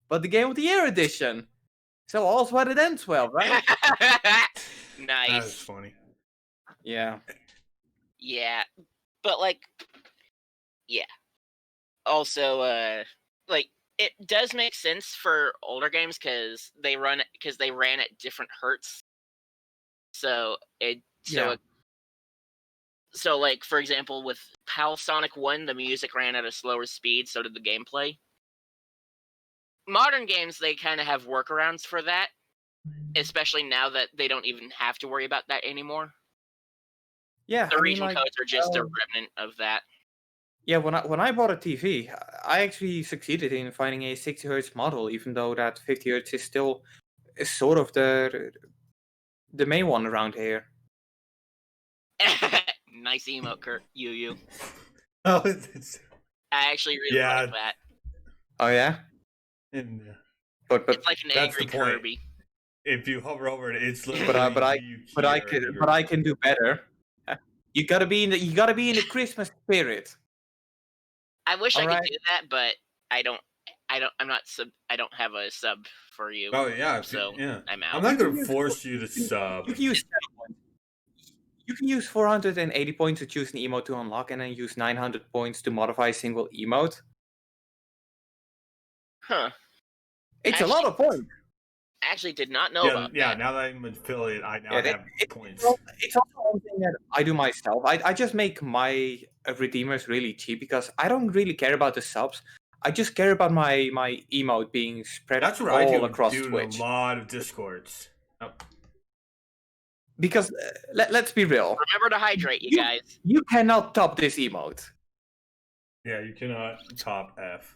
but the Game of the Year edition. So all's well that ends well, right? Nice. That's funny. Yeah. Yeah, but like, yeah. Also, like it does make sense for older games because they ran at different hertz. So so like for example with PAL Sonic 1, the music ran at a slower speed, so did the gameplay. Modern games, they kind of have workarounds for that, especially now that they don't even have to worry about that anymore. Yeah, The region like, codes are just a remnant of that. yeah, when I bought a TV, I actually succeeded in finding a 60 hertz model, even though that 50 hertz is still sort of the main one around here. Nice emote, Kurt. You. Oh, it's I actually really like that. Oh yeah, in, but It's like an that's angry the point. Kirby. if you hover over it, it's literally. but I can do better. You gotta be in the Christmas spirit. I wish I could Alright. do that, but I don't have a sub for you. Oh yeah, So yeah. I'm out. I'm not gonna force you to sub. You can use 7 points. You can use 480 points to choose an emote to unlock, and then use 900 points to modify a single emote. Huh. It's a lot of points. Actually did not know Yeah, about yeah. that. Now that I'm an affiliate, I now Yeah, have points. It's also one thing that I do myself. I just make my redeemers really cheap because I don't really care about the subs. I just care about my emote being spread That's what I do. across Do Twitch. a lot of discords. Oh. Because let's be real, Remember to hydrate, you guys. you cannot top this emote. Yeah, you cannot top F.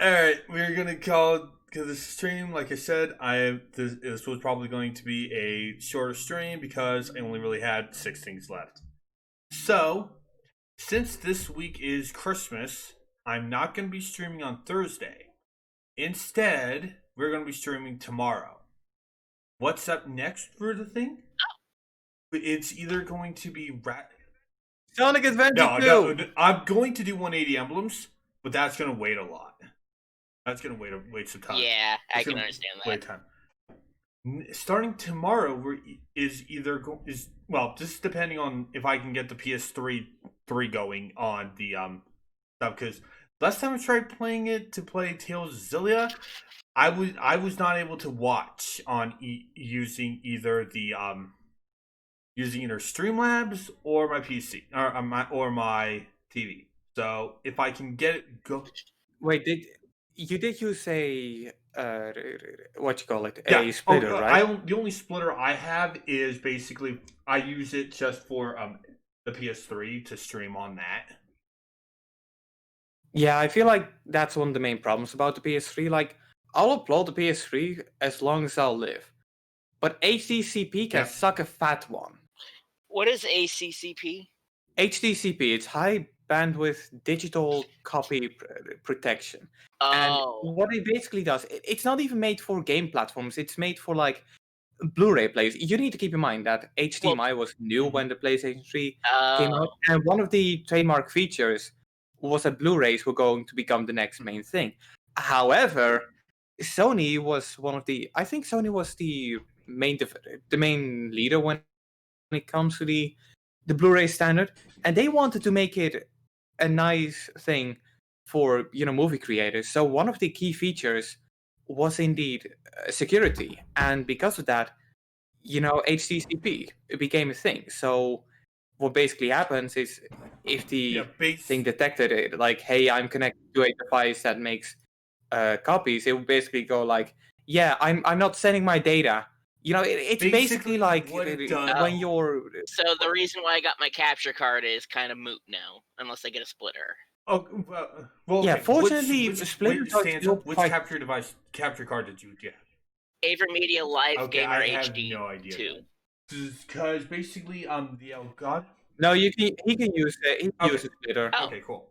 All right, we're gonna call because this stream, like I said, this was probably going to be a shorter stream because I only really had 6 things left. So, since this week is Christmas, I'm not going to be streaming on Thursday. Instead, we're going to be streaming tomorrow. What's up next for the thing? It's either going to be Sonic Adventure 2! No, I'm going to do 180 emblems, but that's going to wait a lot. That's going to wait some time. Yeah, I It's can gonna understand wait that. time. Starting tomorrow, just depending on if I can get the PS3 going on the stuff. Because last time I tried playing it to play Tales of Zillia, I was not able to watch on using either Streamlabs or my PC or my TV. So if I can get it go. Wait, did you say what you call it? Yeah. A splitter, right? The only splitter I have is basically I use it just for the PS3 to stream on that. Yeah, I feel like that's one of the main problems about the PS3. Like, I'll upload the PS3 as long as I'll live, but HDCP can Yeah. suck a fat one. What is ACCP? HDCP, it's high bandwidth digital copy protection. Oh, And what it basically does, it's not even made for game platforms. It's made for like Blu-ray players. You need to keep in mind that HDMI was new when the PlayStation 3 came out, and one of the trademark features was that Blu-rays were going to become the next main thing. However, Sony was I think Sony was the main leader when it comes to the Blu-ray standard, and they wanted to make it a nice thing for movie creators. So one of the key features was indeed security, and because of that, HTTP became a thing. So what basically happens is if the thing detected it, like, hey, I'm connected to a device that makes copies, it will basically go like, yeah, I'm not sending my data. It's basically like what it when does- you're. so the reason why I got my capture card is kind of moot now, unless I get a splitter. Oh, well, Yeah, okay. fortunately, which Splinter Cell still which quite- capture card did you get? AverMedia Live Okay, Gamer I have HD no idea. 2. Because basically, the Elgato. No, he can use it. He can use a splitter. Oh. Okay, cool.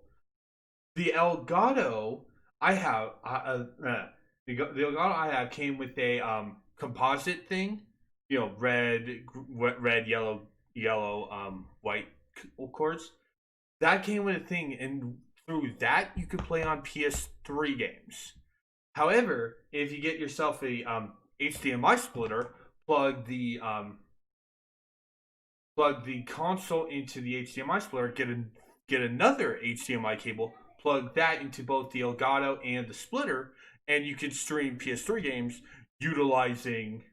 The Elgato I have, the Elgato I have came with a composite thing. Red, yellow, white cords. That came with a thing, and through that you could play on PS3 games. However, if you get yourself a HDMI splitter, plug the console into the HDMI splitter, get another HDMI cable, plug that into both the Elgato and the splitter, and you can stream PS3 games utilizing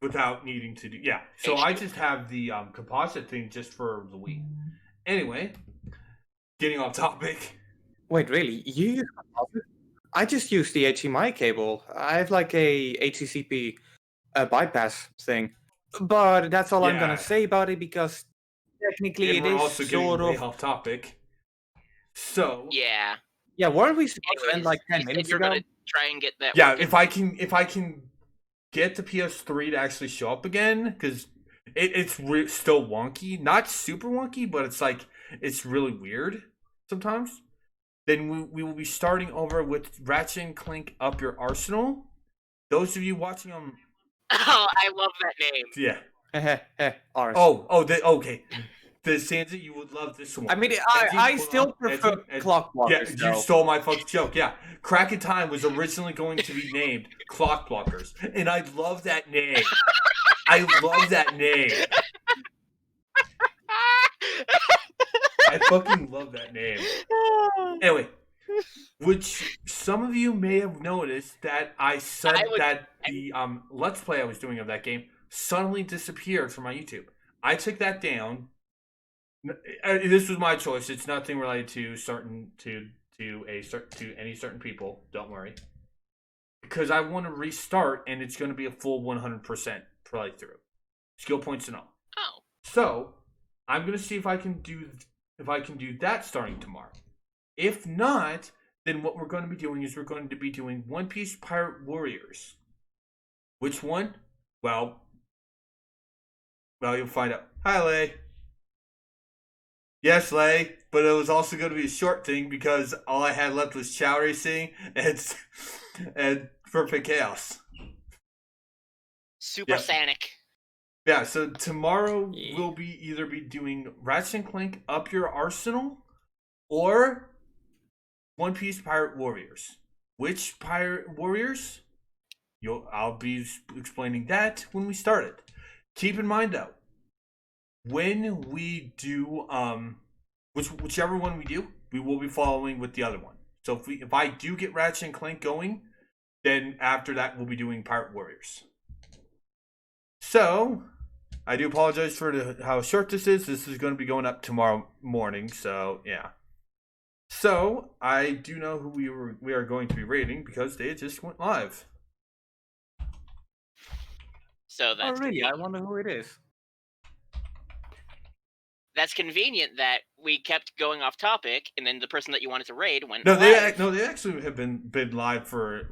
without needing to do So I just have the composite thing just for the Wii. Anyway, getting off topic. Wait, really? You use composite? I just use the HDMI cable. I have like a HTTP bypass thing, but that's all I'm Yeah. gonna say about it because technically And it we're is also getting sort way of. off topic. So Yeah. Yeah, weren't we supposed to Anyways, end like 10 you said minutes you're ago? gonna try and get that. yeah, working. if I can get the PS3 to actually show up again, because it's still wonky, not super wonky, but it's really weird sometimes. Then we will be starting over with Ratchet and Clank Up Your Arsenal. Those of you watching on Oh, I love that name. yeah. Ours. Okay. The Sansa, you would love this one. I mean, Edgy, I hold still on. prefer Edgy. Clockblockers, Yeah, you though. stole my fucking joke. Yeah, Crack in Time was originally going to be named Clock Blockers, and I love that name. I love that name. I fucking love that name. Anyway, which some of you may have noticed that that the Let's Play I was doing of that game suddenly disappeared from my YouTube. I took that down. This was my choice. It's nothing related to any certain people. Don't worry, because I want to restart, and it's going to be a full 100% playthrough, skill points and all. Oh. So I'm going to see if I can do if I can do that starting tomorrow. If not, then what we're going to be doing is we're going to be doing One Piece Pirate Warriors. Which one? Well, you'll find out. Hi, Lay. Yes, Lay, but it was also going to be a short thing because all I had left was Chow Racing and Perfect Chaos. Super Yep. Sonic. Yeah, so tomorrow we'll be either be doing Ratchet and Clank Up Your Arsenal or One Piece Pirate Warriors. Which Pirate Warriors? I'll be explaining that when we start it. Keep in mind though, when we do whichever one we do, we will be following with the other one. So if I do get Ratchet and Clank going, then after that we'll be doing Pirate Warriors. So I do apologize for how short this is. This is going to be going up tomorrow morning, so yeah. So I do know who we are going to be rating because they just went live. So that's Oh, really? I convenient. wonder who it is. That's convenient that we kept going off topic, and then the person that you wanted to raid went No, live. they actually have been live for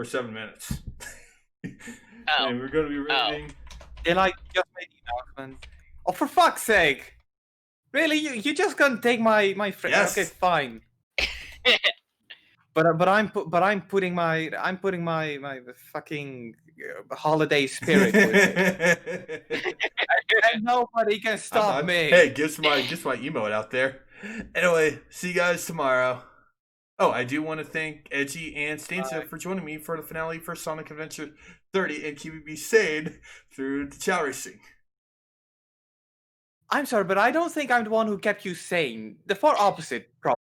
7 minutes. Oh. And we're going to be rating. They just made the announcement. Oh, for fuck's sake! Really, you just gonna take my friend? Yes. Okay, fine. But I'm putting my fucking holiday spirit with it. And nobody can stop me. Hey, gives my email out there. Anyway, see you guys tomorrow. Oh, I do want to thank Edgy and Stanza for joining me for the finale for Sonic Adventure 30 and keeping me sane through the Chow Racing. I'm sorry, but I don't think I'm the one who kept you sane. The far opposite, probably.